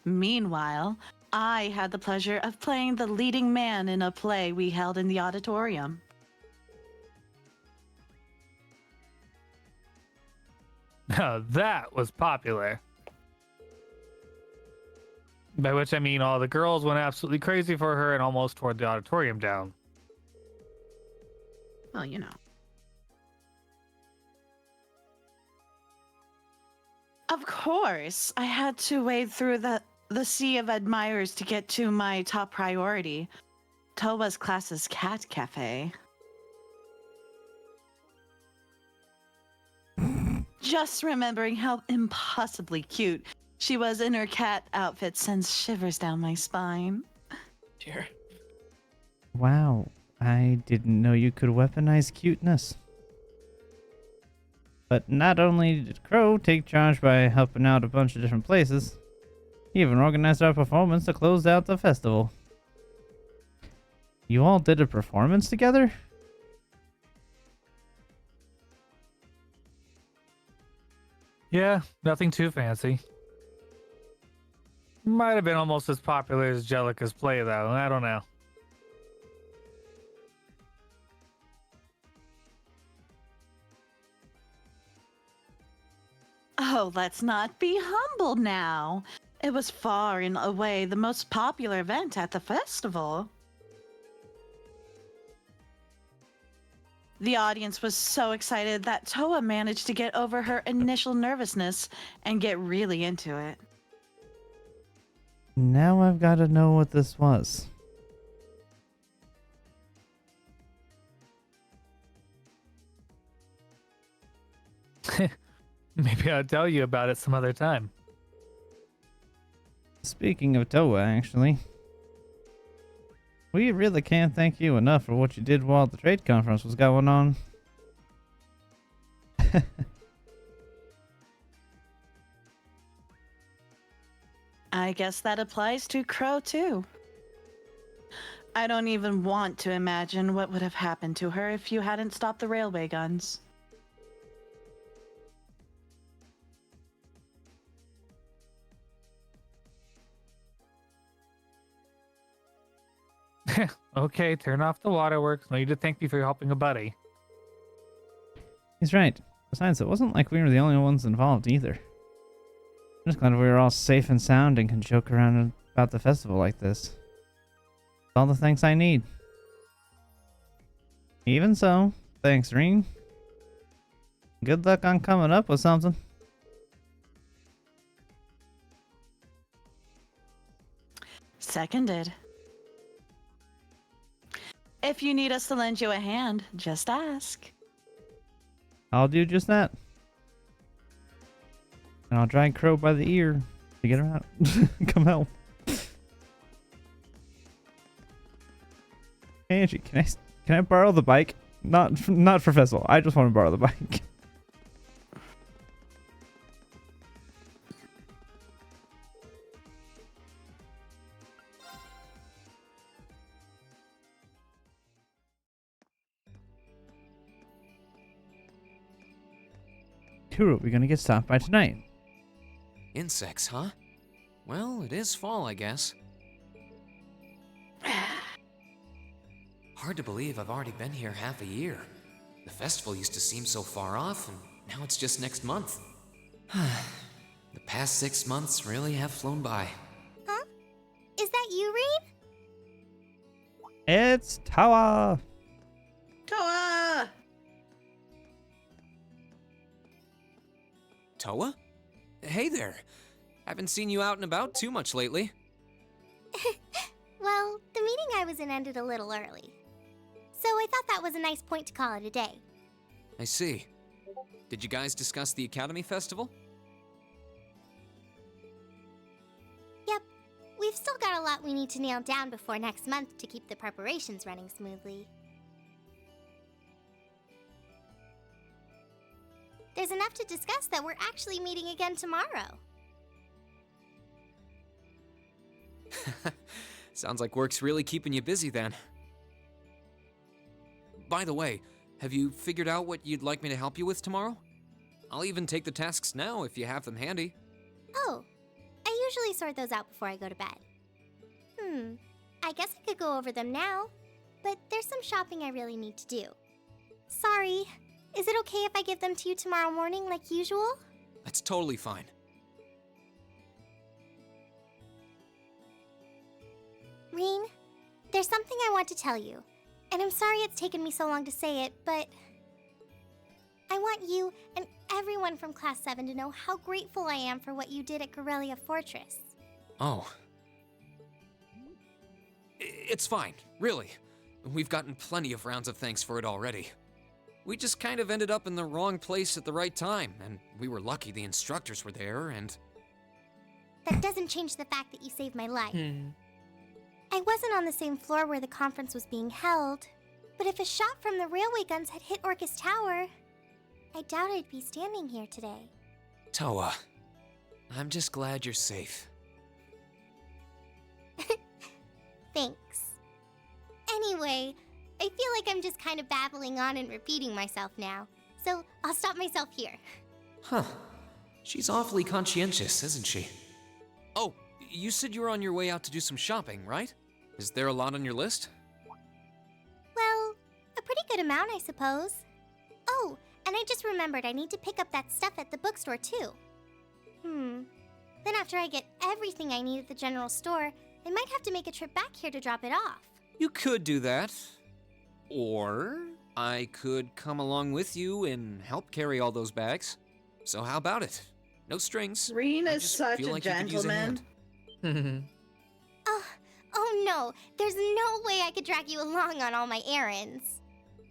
Meanwhile, I had the pleasure of playing the leading man in a play we held in the auditorium. Now that was popular. By which I mean all the girls went absolutely crazy for her and almost tore the auditorium down. Well, you know. Of course, I had to wade through the sea of admirers to get to my top priority, Towa's class's cat cafe. Just remembering how impossibly cute she was in her cat outfit sends shivers down my spine. Dear. Wow, I didn't know you could weaponize cuteness. But not only did Crow take charge by helping out a bunch of different places, he even organized our performance to close out the festival. You all did a performance together? Yeah, nothing too fancy. Might have been almost as popular as Jellica's play, though. I don't know. Oh, let's not be humble now. It was far and away the most popular event at the festival. The audience was so excited that Toa managed to get over her initial nervousness and get really into it. Now I've got to know what this was. Maybe I'll tell you about it some other time. Speaking of Toa, actually, we really can't thank you enough for what you did while the trade conference was going on. I guess that applies to Crow, too. I don't even want to imagine what would have happened to her if you hadn't stopped the railway guns. Okay, turn off the waterworks. No need to thank me for helping a buddy. He's right. Besides, it wasn't like we were the only ones involved either. I'm just glad we were all safe and sound and can joke around about the festival like this. It's all the thanks I need. Even so, thanks, Reen. Good luck on coming up with something. Seconded. If you need us to lend you a hand, just ask. I'll do just that. And I'll drag Crow by the ear to get her out. Come help. Hey Angie, can I borrow the bike? Not for festival. I just want to borrow the bike. Who are we gonna get stopped by tonight? Insects, huh? Well, it is fall, I guess. Hard to believe I've already been here half a year. The festival used to seem so far off, and now it's just next month. The past 6 months really have flown by. Huh? Is that you, Reed? It's Tawa. Toa! Toa? Hey there. Haven't seen you out and about too much lately. Well, the meeting I was in ended a little early. So I thought that was a nice point to call it a day. I see. Did you guys discuss the Academy Festival? Yep. We've still got a lot we need to nail down before next month to keep the preparations running smoothly. There's enough to discuss that we're actually meeting again tomorrow. Sounds like work's really keeping you busy then. By the way, have you figured out what you'd like me to help you with tomorrow? I'll even take the tasks now if you have them handy. Oh, I usually sort those out before I go to bed. I guess I could go over them now, but there's some shopping I really need to do. Sorry, is it okay if I give them to you tomorrow morning like usual? That's totally fine. Reen, there's something I want to tell you, and I'm sorry it's taken me so long to say it, but I want you and everyone from Class 7 to know how grateful I am for what you did at Corellia Fortress. Oh. It's fine, really. We've gotten plenty of rounds of thanks for it already. We just kind of ended up in the wrong place at the right time, and we were lucky the instructors were there, and... That doesn't change the fact that you saved my life. I wasn't on the same floor where the conference was being held, but if a shot from the railway guns had hit Orcus Tower, I doubt I'd be standing here today. Toa, I'm just glad you're safe. Thanks. Anyway, I feel like I'm just kind of babbling on and repeating myself now, so I'll stop myself here. Huh. She's awfully conscientious, isn't she? Oh, you said you were on your way out to do some shopping, right? Is there a lot on your list? Well, a pretty good amount, I suppose. Oh, and I just remembered I need to pick up that stuff at the bookstore, too. Then after I get everything I need at the general store, I might have to make a trip back here to drop it off. You could do that. Or I could come along with you and help carry all those bags. So how about it? No strings. Reen I is just such feel a like you could use a gentleman. hand. Oh no, there's no way I could drag you along on all my errands.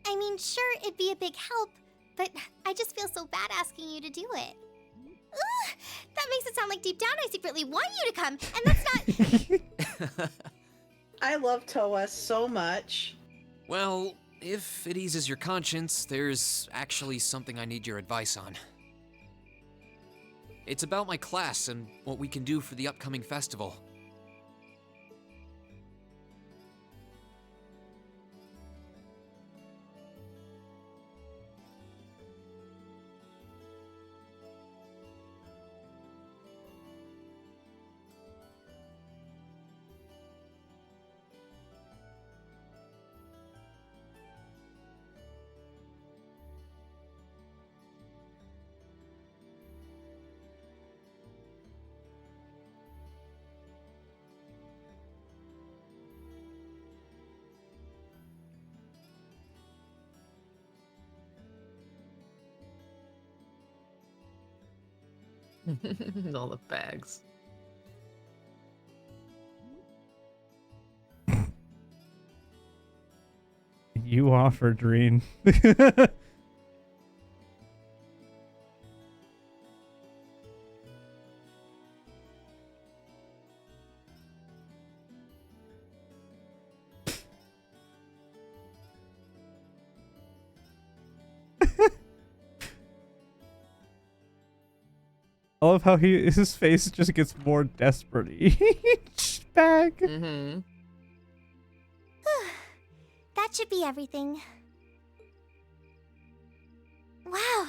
I mean, sure, it'd be a big help, but I just feel so bad asking you to do it. Ugh, that makes it sound like deep down I secretly want you to come, and that's not... I love Toa so much. Well, if it eases your conscience, there's actually something I need your advice on. It's about my class and what we can do for the upcoming festival. All the bags. You offered, Reen. I love how his face just gets more desperate each bag. Mm-hmm. That should be everything. Wow,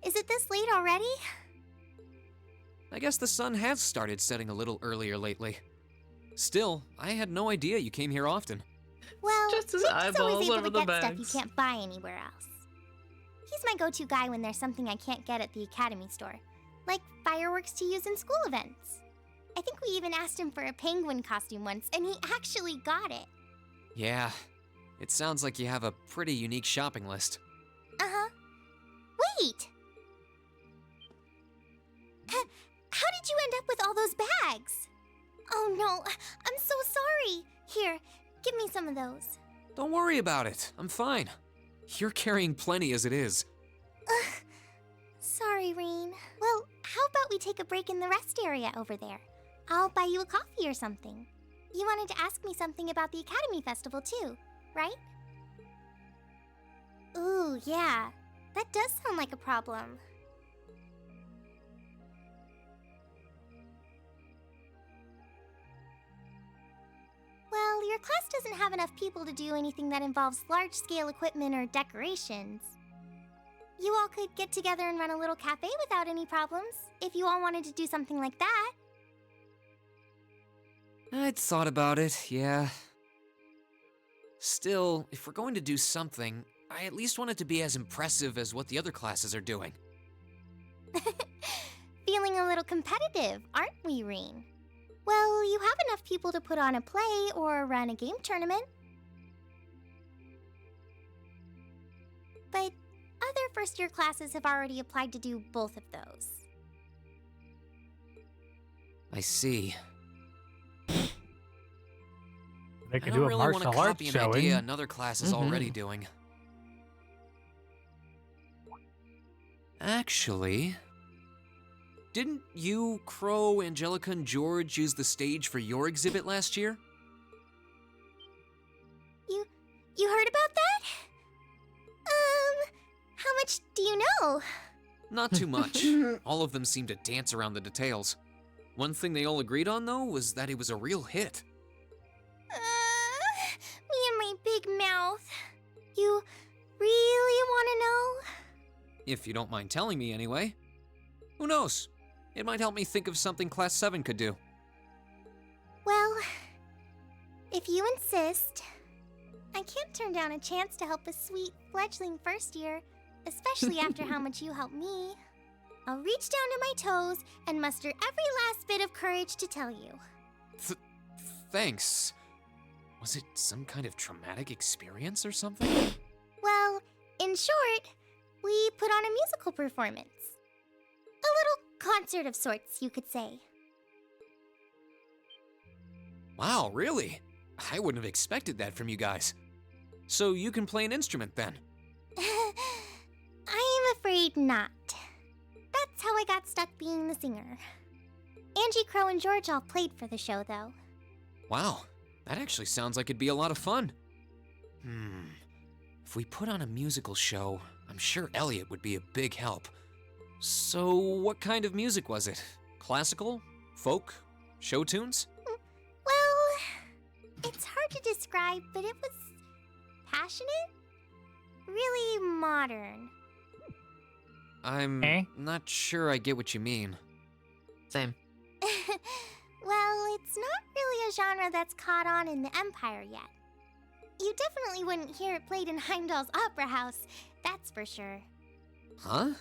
is it this late already? I guess the sun has started setting a little earlier lately. Still, I had no idea you came here often. Well, Just his Nick's eyeballs always able over to the get stuff you bags. can't buy anywhere else. He's my go-to guy when there's something I can't get at the Academy store, like fireworks to use in school events. I think we even asked him for a penguin costume once, and he actually got it. Yeah, it sounds like you have a pretty unique shopping list. Uh-huh. Wait! How did you end up with all those bags? Oh no, I'm so sorry. Here, give me some of those. Don't worry about it, I'm fine. You're carrying plenty as it is. Sorry, Reen. Well, how about we take a break in the rest area over there? I'll buy you a coffee or something. You wanted to ask me something about the Academy Festival too, right? Ooh, yeah. That does sound like a problem. Well, your class doesn't have enough people to do anything that involves large-scale equipment or decorations. You all could get together and run a little cafe without any problems, if you all wanted to do something like that. I'd thought about it, yeah. Still, if we're going to do something, I at least want it to be as impressive as what the other classes are doing. Feeling a little competitive, aren't we, Reen? Well, you have enough people to put on a play or run a game tournament. But other first-year classes have already applied to do both of those. I see. They I can don't do a really want martial to arts copy an showing. idea another class is already doing. Actually, didn't you, Crow, Angelica, and George use the stage for your exhibit last year? You heard about that? How much do you know? Not too much. All of them seemed to dance around the details. One thing they all agreed on, though, was that it was a real hit. Me and my big mouth. You really want to know? If you don't mind telling me, anyway. Who knows? It might help me think of something Class 7 could do. Well, if you insist, I can't turn down a chance to help a sweet fledgling first year, especially after how much you helped me. I'll reach down to my toes and muster every last bit of courage to tell you. Thanks. Was it some kind of traumatic experience or something? Well, in short, we put on a musical performance. A little concert of sorts, you could say. Wow, really? I wouldn't have expected that from you guys. So you can play an instrument then? I'm afraid not. That's how I got stuck being the singer. Angie, Crow, and George all played for the show, though. Wow, that actually sounds like it'd be a lot of fun. If we put on a musical show, I'm sure Elliot would be a big help. So what kind of music was it? Classical? Folk? Show tunes? Well, it's hard to describe, but it was passionate? Really modern. I'm not sure I get what you mean. Same. Well, it's not really a genre that's caught on in the Empire yet. You definitely wouldn't hear it played in Heimdall's Opera House, that's for sure. Huh?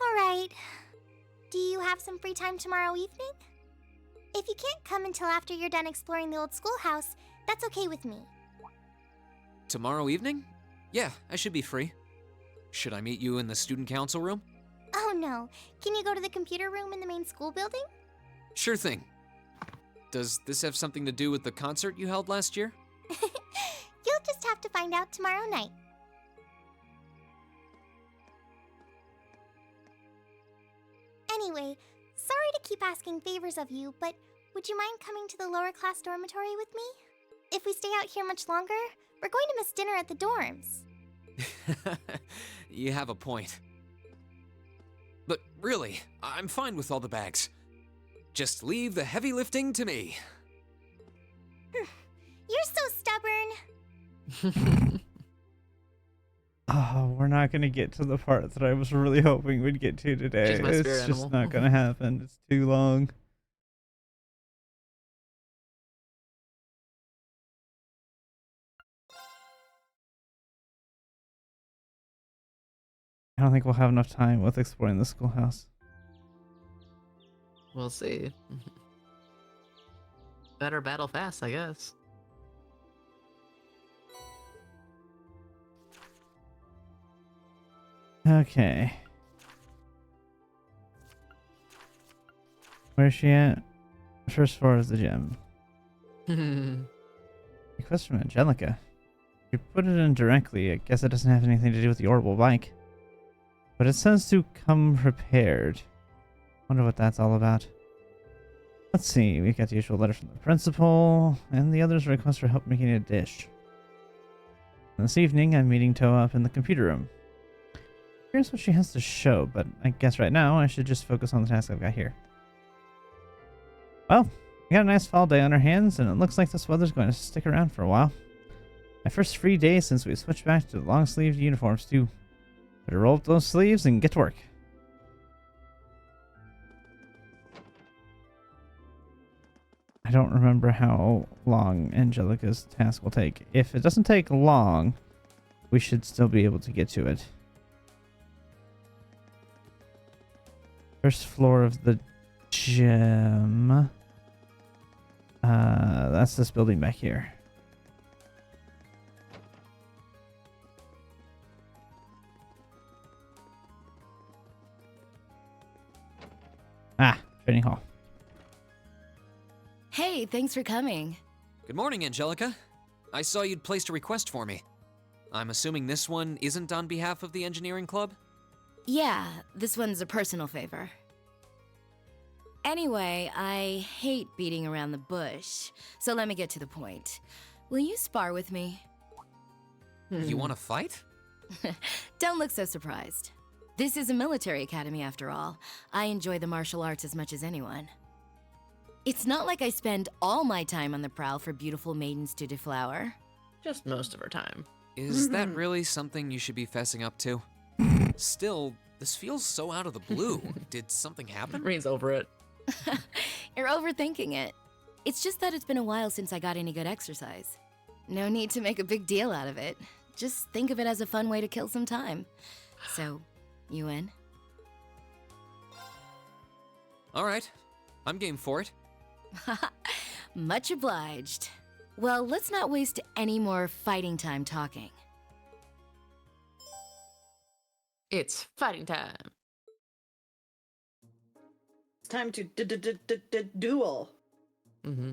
Alright. Do you have some free time tomorrow evening? If you can't come until after you're done exploring the old schoolhouse, that's okay with me. Tomorrow evening? Yeah, I should be free. Should I meet you in the student council room? Oh no. Can you go to the computer room in the main school building? Sure thing. Does this have something to do with the concert you held last year? You'll just have to find out tomorrow night. Anyway, sorry to keep asking favors of you, but would you mind coming to the lower class dormitory with me? If we stay out here much longer, we're going to miss dinner at the dorms. You have a point. But really, I'm fine with all the bags. Just leave the heavy lifting to me. You're so stubborn. Oh, we're not gonna get to the part that I was really hoping we'd get to today. She's my It's spirit just animal. not gonna happen. It's too long. I don't think we'll have enough time with exploring the schoolhouse. We'll see. Better battle fast, I guess. Okay. Where's she at? First floor is the gym. Request from Angelica. You put it in directly. I guess it doesn't have anything to do with the orbital bike. But it says to come prepared. Wonder what that's all about. Let's see. We got the usual letter from the principal, and the others request for help making a dish. And this evening, I'm meeting Toa up in the computer room. Here's what she has to show, but I guess right now I should just focus on the task I've got here. Well, we got a nice fall day on our hands, and it looks like this weather's going to stick around for a while. My first free day since we switched back to long-sleeved uniforms, too. Better roll up those sleeves and get to work. I don't remember how long Angelica's task will take. If it doesn't take long, we should still be able to get to it. First floor of the gym. That's this building back here. Ah, training hall. Hey, thanks for coming. Good morning, Angelica. I saw you'd placed a request for me. I'm assuming this one isn't on behalf of the engineering club? Yeah, this one's a personal favor. Anyway, I hate beating around the bush, so let me get to the point. Will you spar with me? You want to fight? Don't look so surprised. This is a military academy after all. I enjoy the martial arts as much as anyone. It's not like I spend all my time on the prowl for beautiful maidens to deflower. Just most of her time. Is that really something you should be fessing up to? Still, this feels so out of the blue. Did something happen? Reen's over it. You're overthinking it. It's just that it's been a while since I got any good exercise. No need to make a big deal out of it. Just think of it as a fun way to kill some time. So, you in? All right, I'm game for it. Much obliged. Well, let's not waste any more fighting time talking. It's fighting time. It's time to duel. Mm-hmm.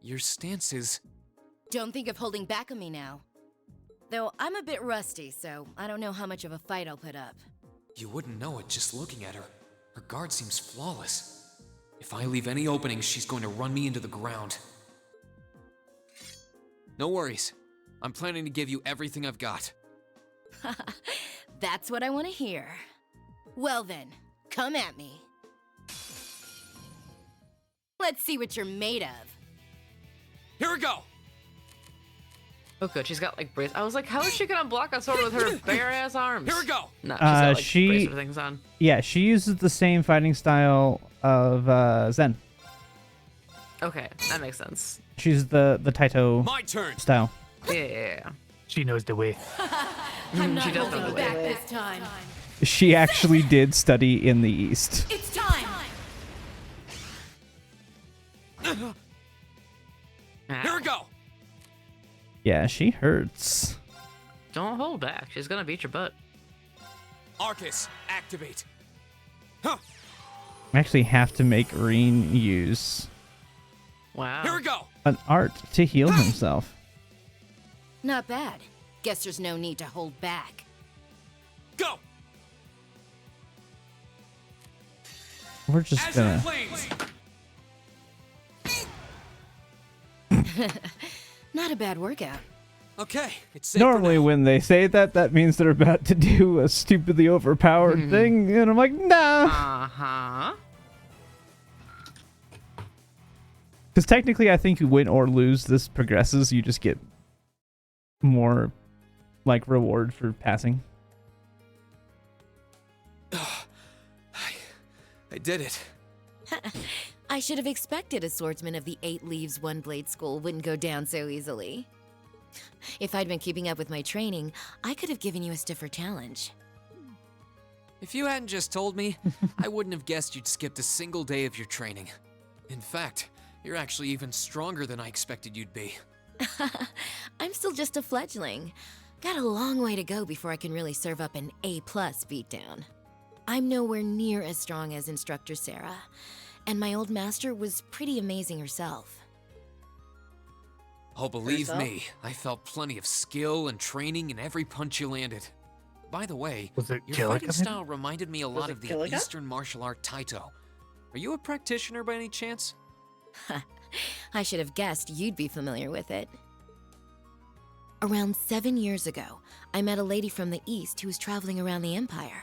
Your stance is... Don't think of holding back on me now. Though I'm a bit rusty, so I don't know how much of a fight I'll put up. You wouldn't know it just looking at her. Her guard seems flawless. If I leave any openings, she's going to run me into the ground. No worries. I'm planning to give you everything I've got. That's what I want to hear. Well then, come at me. Let's see what you're made of. Here we go! Oh good, she's got like brace. I was like, how is she gonna block a sword with her bare ass arms? Here we go! No, she's got like she bracer things on. Yeah, she uses the same fighting style of Zen. Okay, that makes sense. She's the Taito My turn. style. Yeah. She knows the way. I'm not She does holding know you the back way. this time. She actually did study in the East. It's time! Yeah, she hurts. Don't hold back. She's gonna beat your butt. Arcus, activate. I actually have to make Reen use Wow. Here we go. an art to heal himself. Not bad. Guess there's no need to hold back. Go. We're just gonna. Not a bad workout. Okay, it's safe Normally, when they say that, that means they're about to do a stupidly overpowered thing, and I'm like, nah. Uh-huh. Because technically, I think you win or lose. This progresses. You just get more, like, reward for passing. I did it. I should have expected a swordsman of the 8 Leaves One Blade School wouldn't go down so easily. If I'd been keeping up with my training, I could have given you a stiffer challenge. If you hadn't just told me, I wouldn't have guessed you'd skipped a single day of your training. In fact, you're actually even stronger than I expected you'd be. I'm still just a fledgling. Got a long way to go before I can really serve up an A+ beatdown. I'm nowhere near as strong as Instructor Sarah, and my old master was pretty amazing herself. Oh, believe me, I felt plenty of skill and training in every punch you landed. By the way, Was it your Killica, fighting maybe? style reminded me a lot it of the Killica? Eastern martial art Taito. Are you a practitioner by any chance? I should have guessed you'd be familiar with it. Around 7 years ago, I met a lady from the East who was traveling around the Empire.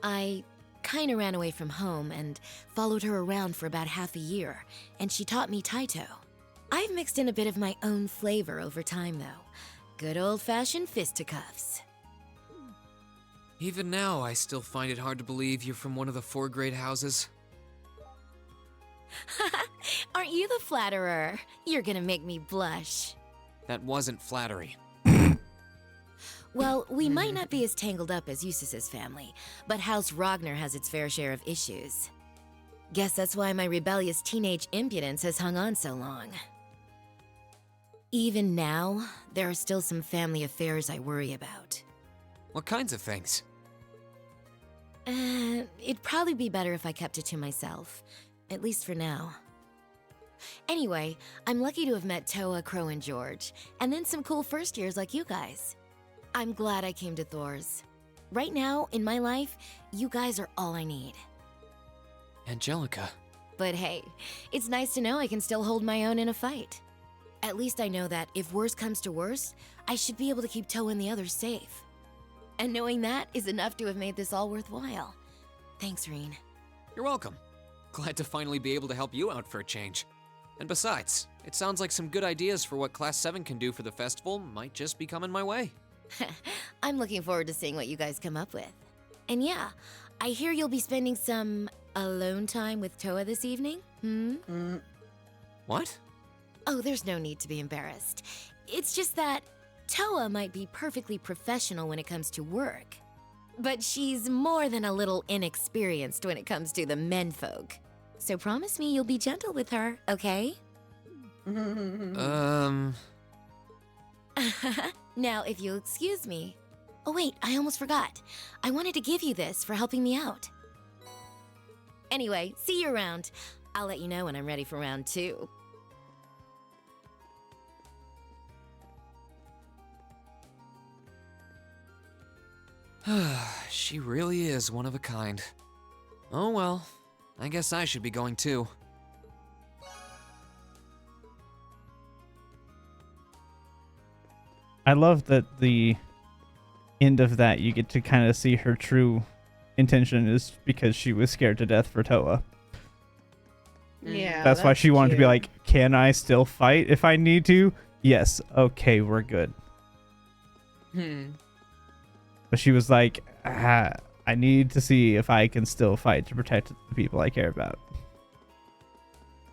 I kinda ran away from home and followed her around for about half a year, and she taught me Taito. I've mixed in a bit of my own flavor over time, though. Good old-fashioned fisticuffs. Even now, I still find it hard to believe you're from one of the 4 great houses. Aren't you the flatterer? You're gonna make me blush. That wasn't flattery. Well, we might not be as tangled up as Eustace's family, but House Ragnar has its fair share of issues. Guess that's why my rebellious teenage impudence has hung on so long. Even now, there are still some family affairs I worry about. What kinds of things? It'd probably be better if I kept it to myself, at least for now. Anyway, I'm lucky to have met Toa, Crow, and George, and then some cool first years like you guys. I'm glad I came to Thor's. Right now, in my life, you guys are all I need. Angelica. But hey, it's nice to know I can still hold my own in a fight. At least I know that if worse comes to worse, I should be able to keep Toa and the others safe. And knowing that is enough to have made this all worthwhile. Thanks, Reen. You're welcome. Glad to finally be able to help you out for a change. And besides, it sounds like some good ideas for what Class 7 can do for the festival might just be coming my way. I'm looking forward to seeing what you guys come up with. And yeah, I hear you'll be spending some alone time with Toa this evening, What? Oh, there's no need to be embarrassed. It's just that Toa might be perfectly professional when it comes to work, but she's more than a little inexperienced when it comes to the menfolk. So promise me you'll be gentle with her, okay? Now, if you'll excuse me. Oh wait, I almost forgot. I wanted to give you this for helping me out. Anyway, see you around. I'll let you know when I'm ready for round 2. She really is one of a kind. Oh well, I guess I should be going too. I love that the end of that you get to kind of see her true intention is because she was scared to death for Toa. Yeah. That's why she wanted to be cute. like, can I still fight if I need to? Yes. Okay, we're good. But she was like, I need to see if I can still fight to protect the people I care about.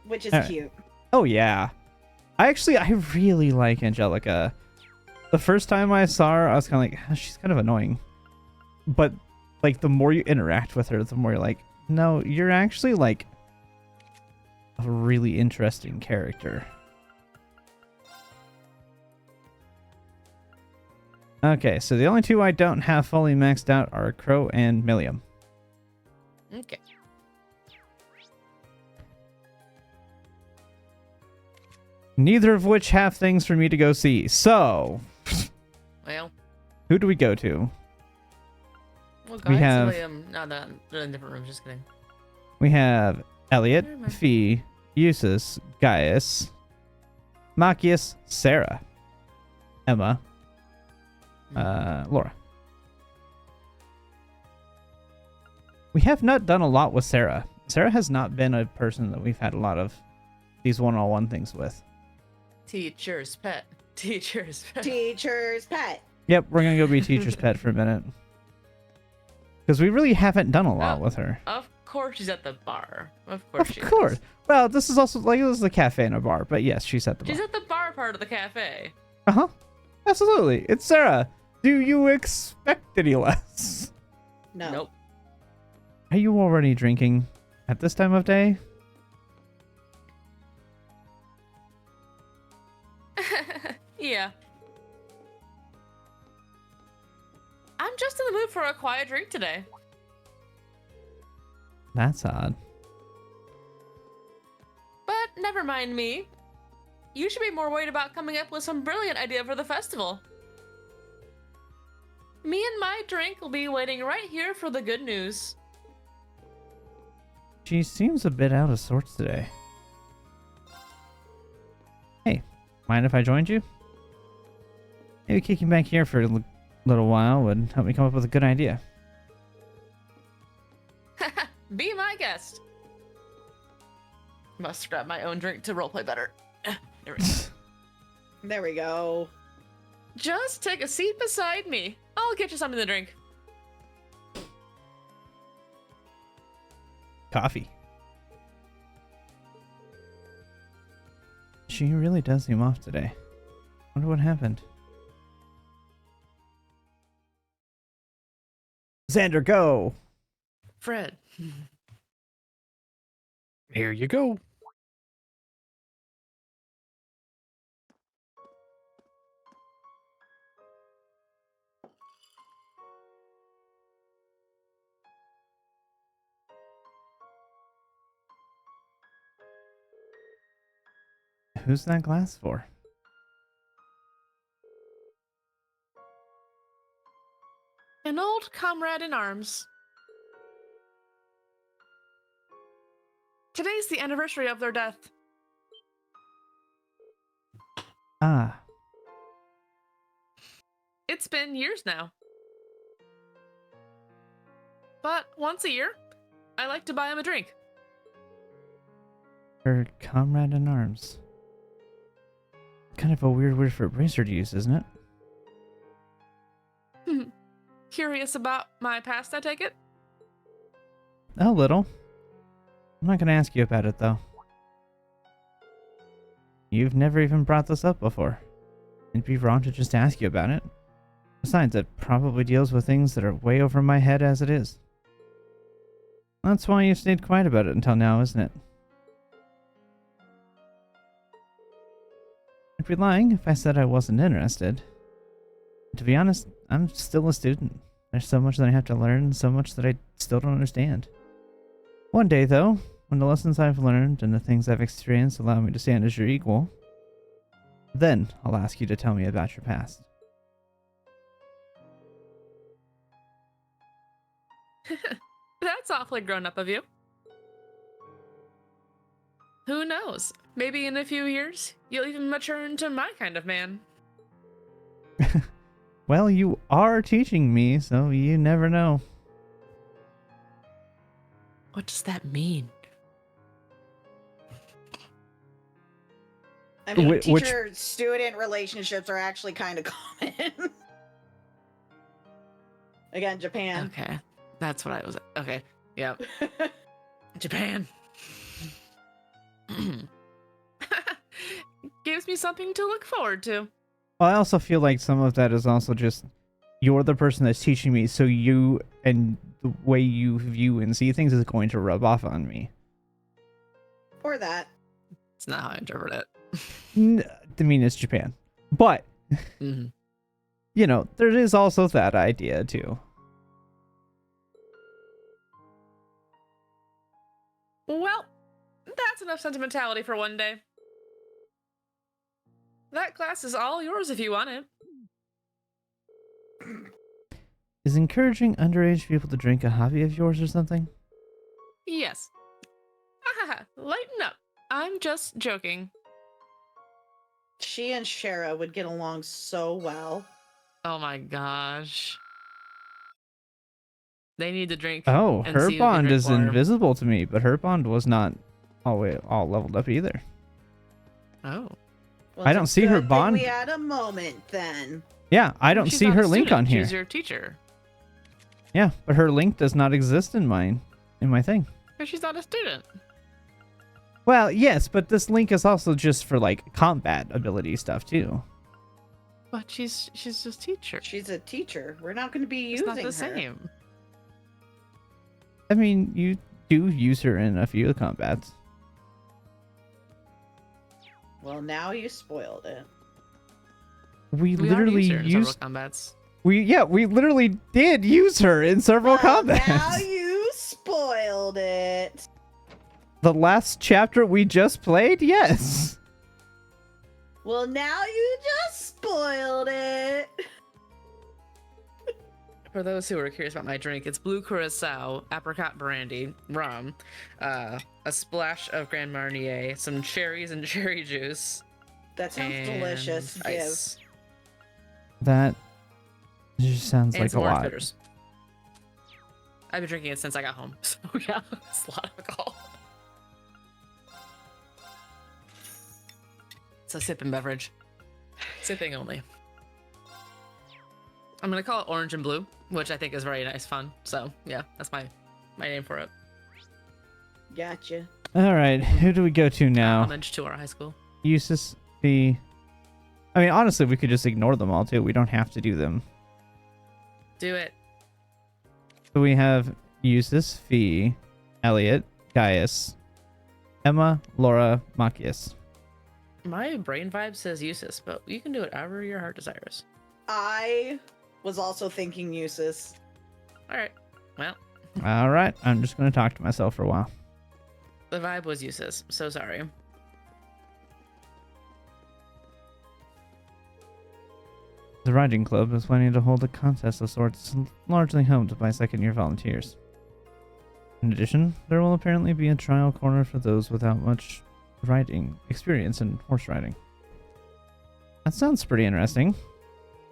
Which is Alright. cute. Oh, yeah. I really like Angelica. The first time I saw her, I was kind of like, she's kind of annoying. But, like, the more you interact with her, the more you're like, no, you're actually, like, a really interesting character. Okay, so the only two I don't have fully maxed out are Crow and Millium. Okay. Neither of which have things for me to go see. So, Well, who do we go to? well, We guys, have- William. No, they're in different rooms. Just kidding. We have Elliot, Never mind. Fee, Eustace, Gaius, Machias, Sarah, Emma, Laura. We have not done a lot with Sarah. Sarah has not been a person that we've had a lot of these one-on-one things with. Teacher's pet. Teacher's pet. Teacher's pet. Yep, we're gonna go be teacher's pet for a minute. Because we really haven't done a lot with her. Of course, she's at the bar. Of course, Of she course. is. Well, this is also like this is a cafe and a bar, but yes, she's at the bar. She's at the bar part of the cafe. Uh-huh. Absolutely. It's Sarah. Do you expect any less? No. Nope. Are you already drinking at this time of day? Yeah. I'm just in the mood for a quiet drink today. That's odd. But never mind me. You should be more worried about coming up with some brilliant idea for the festival. Me and my drink will be waiting right here for the good news. She seems a bit out of sorts today. Hey, mind if I joined you? Maybe kicking back here for a little while would help me come up with a good idea. Be my guest. Must grab my own drink to roleplay better. There we go. There we go. Just take a seat beside me. I'll get you something to drink. Coffee. She really does seem off today. Wonder what happened. Xander, go! Fred. Here you go. Who's that glass for? An old comrade in arms. Today's the anniversary of their death. Ah, It's been years now. But once a year, I like to buy him a drink. her comrade in arms. Kind of a weird word for a bracer to use, isn't it? Curious about my past, I take it? A little. I'm not gonna ask you about it, though. You've never even brought this up before. It'd be wrong to just ask you about it. Besides, it probably deals with things that are way over my head as it is. That's why you've stayed quiet about it until now, isn't it? I'd be lying if I said I wasn't interested. To be honest, I'm still a student. There's so much that I have to learn, so much that I still don't understand. One day, though, when the lessons I've learned and the things I've experienced allow me to stand as your equal, then I'll ask you to tell me about your past. That's awfully grown up of you. Who knows? Maybe in a few years, you'll even mature into my kind of man. Well, you are teaching me, so you never know. What does that mean? I mean, Which- teacher-student relationships are actually kind of common. Again, Japan. Okay. That's what I was. Okay. Yep. Japan. Gives me something to look forward to. Well, I also feel like some of that is also just you're the person that's teaching me, so you and the way you view and see things is going to rub off on me. Or that. It's not how I interpret it. I mean, it's Japan. But Mm-hmm. you know, there is also that idea too. Well, that's enough sentimentality for one day. That class is all yours if you want it. Is encouraging underage people to drink a hobby of yours or something? Yes. Lighten up. I'm just joking. She and Shara would get along so well. Oh my gosh. They need to drink. Oh, and her see who can bond drink is more. invisible to me, but her bond was not all leveled up either. Oh. Well, I don't see her good thing bond. We had a moment then. Yeah, I don't She's see not a her link student, on here. She's your teacher. Yeah, but her link does not exist in my thing. Because she's not a student. Well, yes, but this link is also just for like combat ability stuff too. But she's just teacher. She's a teacher. We're not going to be It's using not the her. same. I mean, you do use her in a few combats. Well, now you spoiled it. We already literally used her in several used. combats. We literally did use her in several combats. Now you spoiled it. The last chapter we just played, yes. Well, now you just spoiled it. For those who are curious about my drink, it's blue curacao, apricot brandy, rum, a splash of Grand Marnier, some cherries and cherry juice. That sounds and delicious. ice. That just sounds And like a some orange lot. bitters. I've been drinking it since I got home, so yeah, it's a lot of alcohol. It's a sipping beverage. Sipping only. I'm gonna call it orange and blue, which I think is very nice fun. So yeah, that's my name for it. Gotcha. All right, who do we go to now? Homage to our high school. Usus Fee. I mean, honestly, we could just ignore them all too. We don't have to do them. Do it. So we have Usus Fee, Elliot, Gaius, Emma, Laura, Machias. My brain vibe says useless, but you can do it however your heart desires. I was also thinking uses. All right. Well, All right, I'm just going to talk to myself for a while. the vibe was useless. So sorry. The riding club is planning to hold a contest of sorts, largely homed by second-year volunteers. In addition, there will apparently be a trial corner for those without much riding experience in horse riding. That sounds pretty interesting.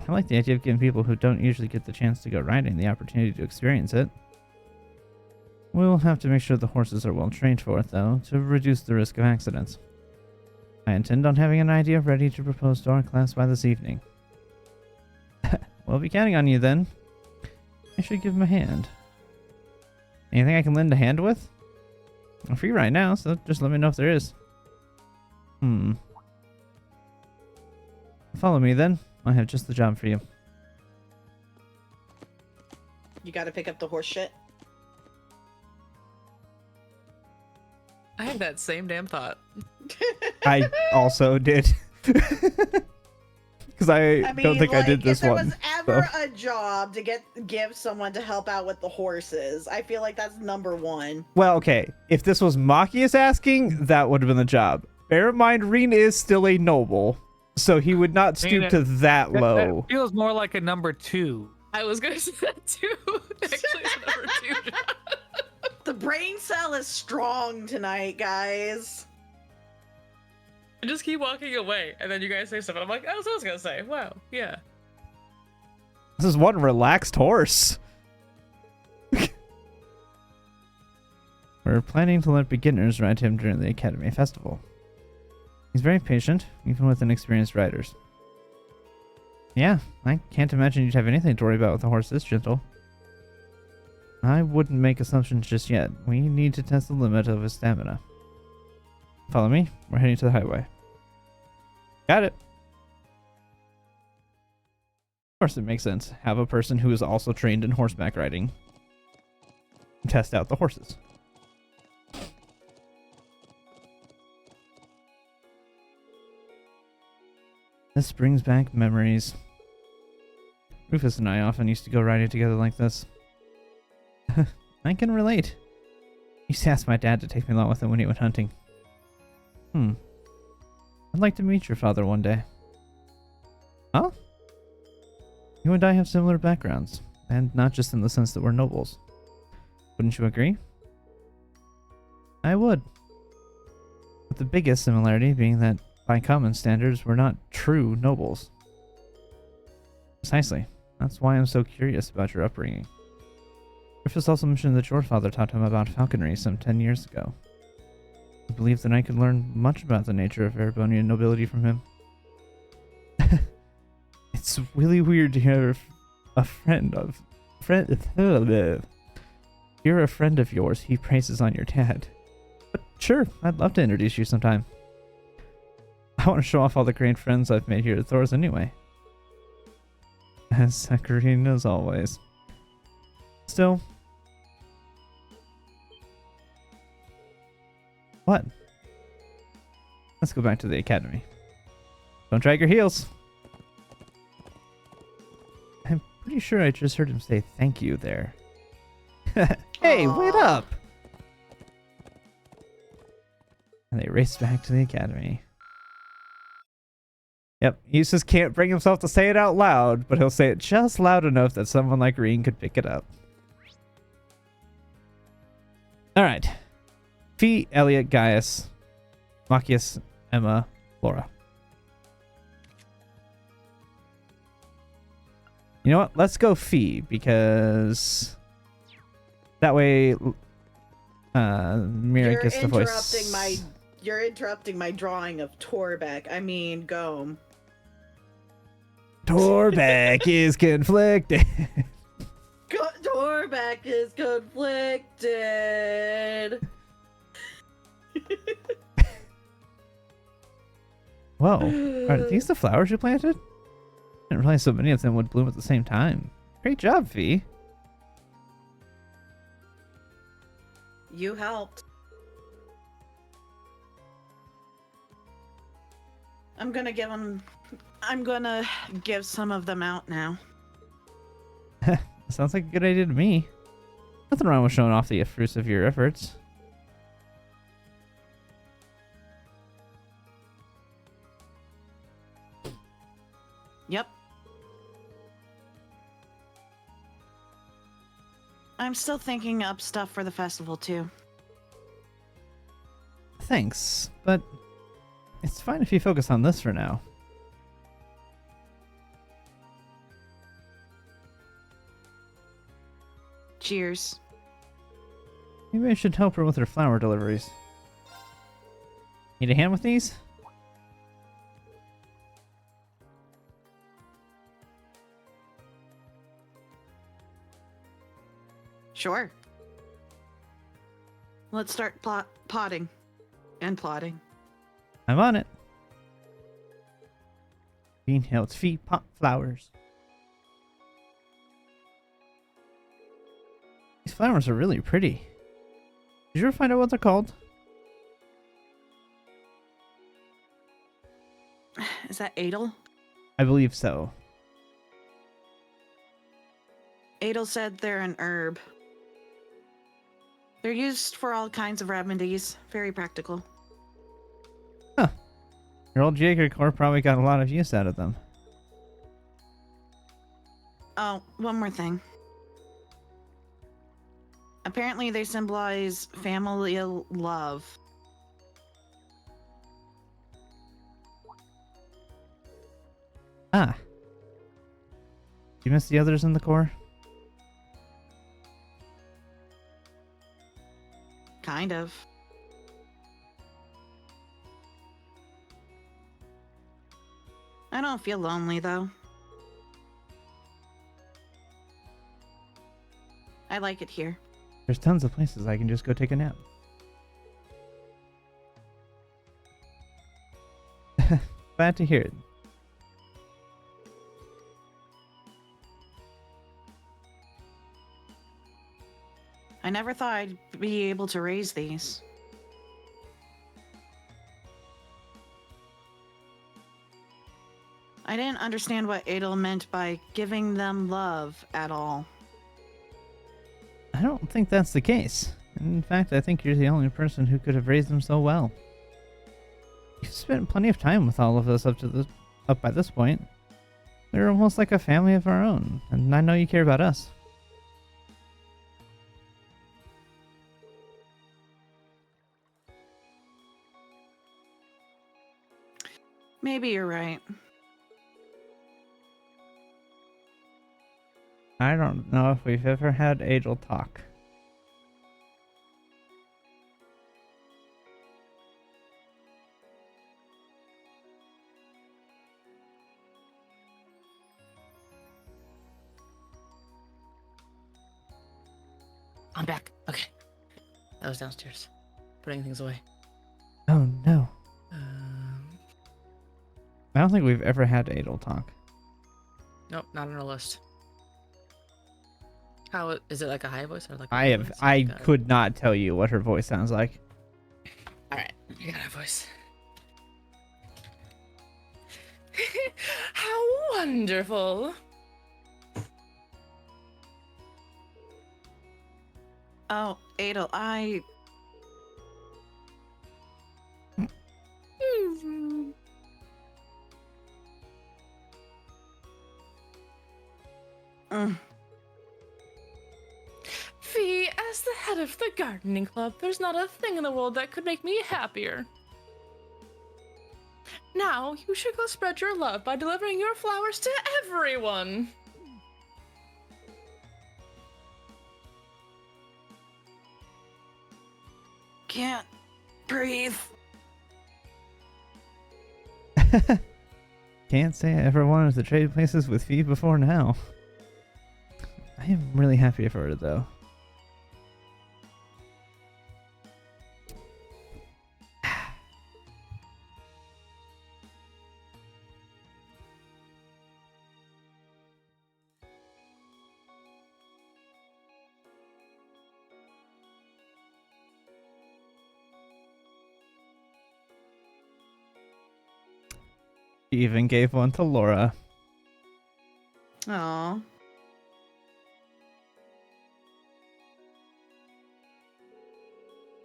I like the idea of giving people who don't usually get the chance to go riding the opportunity to experience it. We'll have to make sure the horses are well trained for it, though, to reduce the risk of accidents. I intend on having an idea ready to propose to our class by this evening. We'll be counting on you then. I should give him a hand. Anything I can lend a hand with? I'm free right now, so just let me know if there is. Follow me then. I have just the job for you. You got to pick up the horse shit. I had that same damn thought. I also did. Because I don't think I did this if there one. was ever so. a job to give someone to help out with the horses, I feel like that's number one. Well, okay. If this was Machias asking, that would have been the job. Bear in mind, Reen is still a noble, so he would not stoop to that low. That feels more like a number 2. I was gonna say that too. Actually, it's a number 2 job. The brain cell is strong tonight, guys. And just keep walking away, and then you guys say stuff, and I'm like, oh, that's what I was gonna say. Wow, yeah. This is one relaxed horse. We're planning to let beginners ride him during the Academy Festival. He's very patient, even with inexperienced riders. Yeah, I can't imagine you'd have anything to worry about with a horse this gentle. I wouldn't make assumptions just yet. We need to test the limit of his stamina. Follow me. We're heading to the highway. Got it. Of course it makes sense. Have a person who is also trained in horseback riding test out the horses. This brings back memories. Rufus and I often used to go riding together like this. I can relate. I used to ask my dad to take me along with him when he went hunting. I'd like to meet your father one day. Huh? You and I have similar backgrounds, and not just in the sense that we're nobles. Wouldn't you agree? I would. With the biggest similarity being that, by common standards, we're not true nobles. Precisely. That's why I'm so curious about your upbringing. Rufus also mentioned that your father taught him about falconry some 10 years ago. I believe that I could learn much about the nature of Erebonian nobility from him. It's really weird to hear a friend of... You're a friend of yours he praises on your dad. But sure, I'd love to introduce you sometime. I want to show off all the great friends I've made here at Thor's anyway. As saccharine as always. Still. What? Let's go back to the academy. Don't drag your heels. I'm pretty sure I just heard him say thank you there. Hey, wait up! And they race back to the academy. Yep, he just can't bring himself to say it out loud, but he'll say it just loud enough that someone like Reen could pick it up. Alright. Fee, Elliot, Gaius, Machias, Emma, Laura. You know what? Let's go Fee, because that way Mira gets the voice. You're interrupting my drawing of Torbeck. I mean, Gome. Torbeck is conflicted. Torbeck is conflicted. Whoa. Are these the flowers you planted? I didn't realize so many of them would bloom at the same time. Great job, Fee. You helped. I'm gonna give some of them out now. Sounds like a good idea to me. Nothing wrong with showing off the fruits of your efforts. Yep. I'm still thinking up stuff for the festival too. Thanks, but it's fine if you focus on this for now. Cheers. Maybe I should help her with her flower deliveries. Need a hand with these? Sure. Let's start potting and plotting. I'm on it. Bean helps Fee pot flowers. These flowers are really pretty. Did you ever find out what they're called? Is that Adel? I believe so. Adel said they're an herb. They're used for all kinds of remedies. Very practical. Huh. Your old Jaeger Corps probably got a lot of use out of them. Oh, one more thing. Apparently they symbolize family love. Ah. Do you miss the others in the Corps? Kind of. I don't feel lonely, though. I like it here. There's tons of places I can just go take a nap. Glad to hear it. I never thought I'd be able to raise these. I didn't understand what Adel meant by giving them love at all. I don't think that's the case. In fact, I think you're the only person who could have raised them so well. You've spent plenty of time with all of us up by this point. We're almost like a family of our own, and I know you care about us. Maybe you're right. I don't know if we've ever had Adel talk. I'm back. Okay. I was downstairs, putting things away. Oh no. I don't think we've ever had Adel talk. Nope, not on our list. How is it, like a high voice or like? I could not tell you what her voice sounds like. All right, you got a voice. How wonderful! Oh, Adel, Fee, as the head of the gardening club, there's not a thing in the world that could make me happier. Now, you should go spread your love by delivering your flowers to everyone. can't breathe. Can't say I ever wanted to trade places with Fee before now. I am really happy for her, though. She even gave one to Laura. Aw.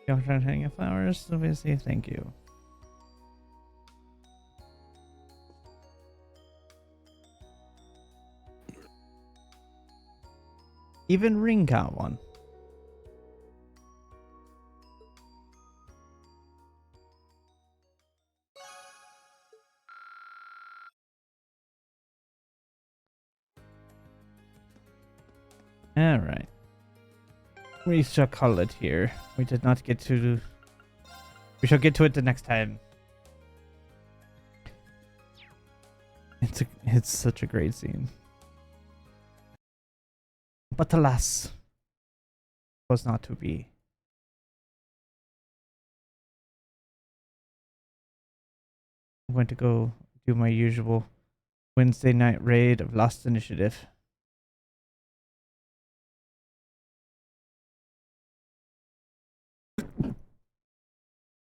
Y'all trying to hang flowers? So we say thank you. Even Ring got one. Alright. We shall call it here. We did not get to... We shall get to it the next time. It's such a great scene. But alas, was not to be. I'm going to go do my usual Wednesday night raid of Lost Initiative.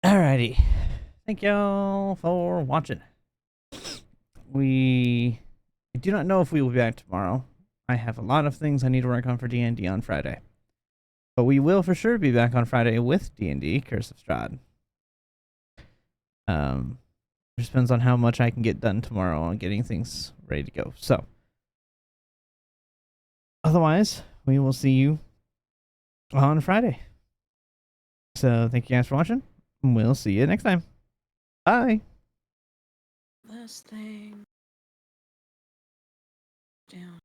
Alrighty. Thank y'all for watching. I do not know if we will be back tomorrow. I have a lot of things I need to work on for D&D on Friday. But we will for sure be back on Friday with D&D, Curse of Strahd. It just depends on how much I can get done tomorrow on getting things ready to go. So, otherwise, we will see you on Friday. So, thank you guys for watching. We'll see you next time. Bye. This thing down.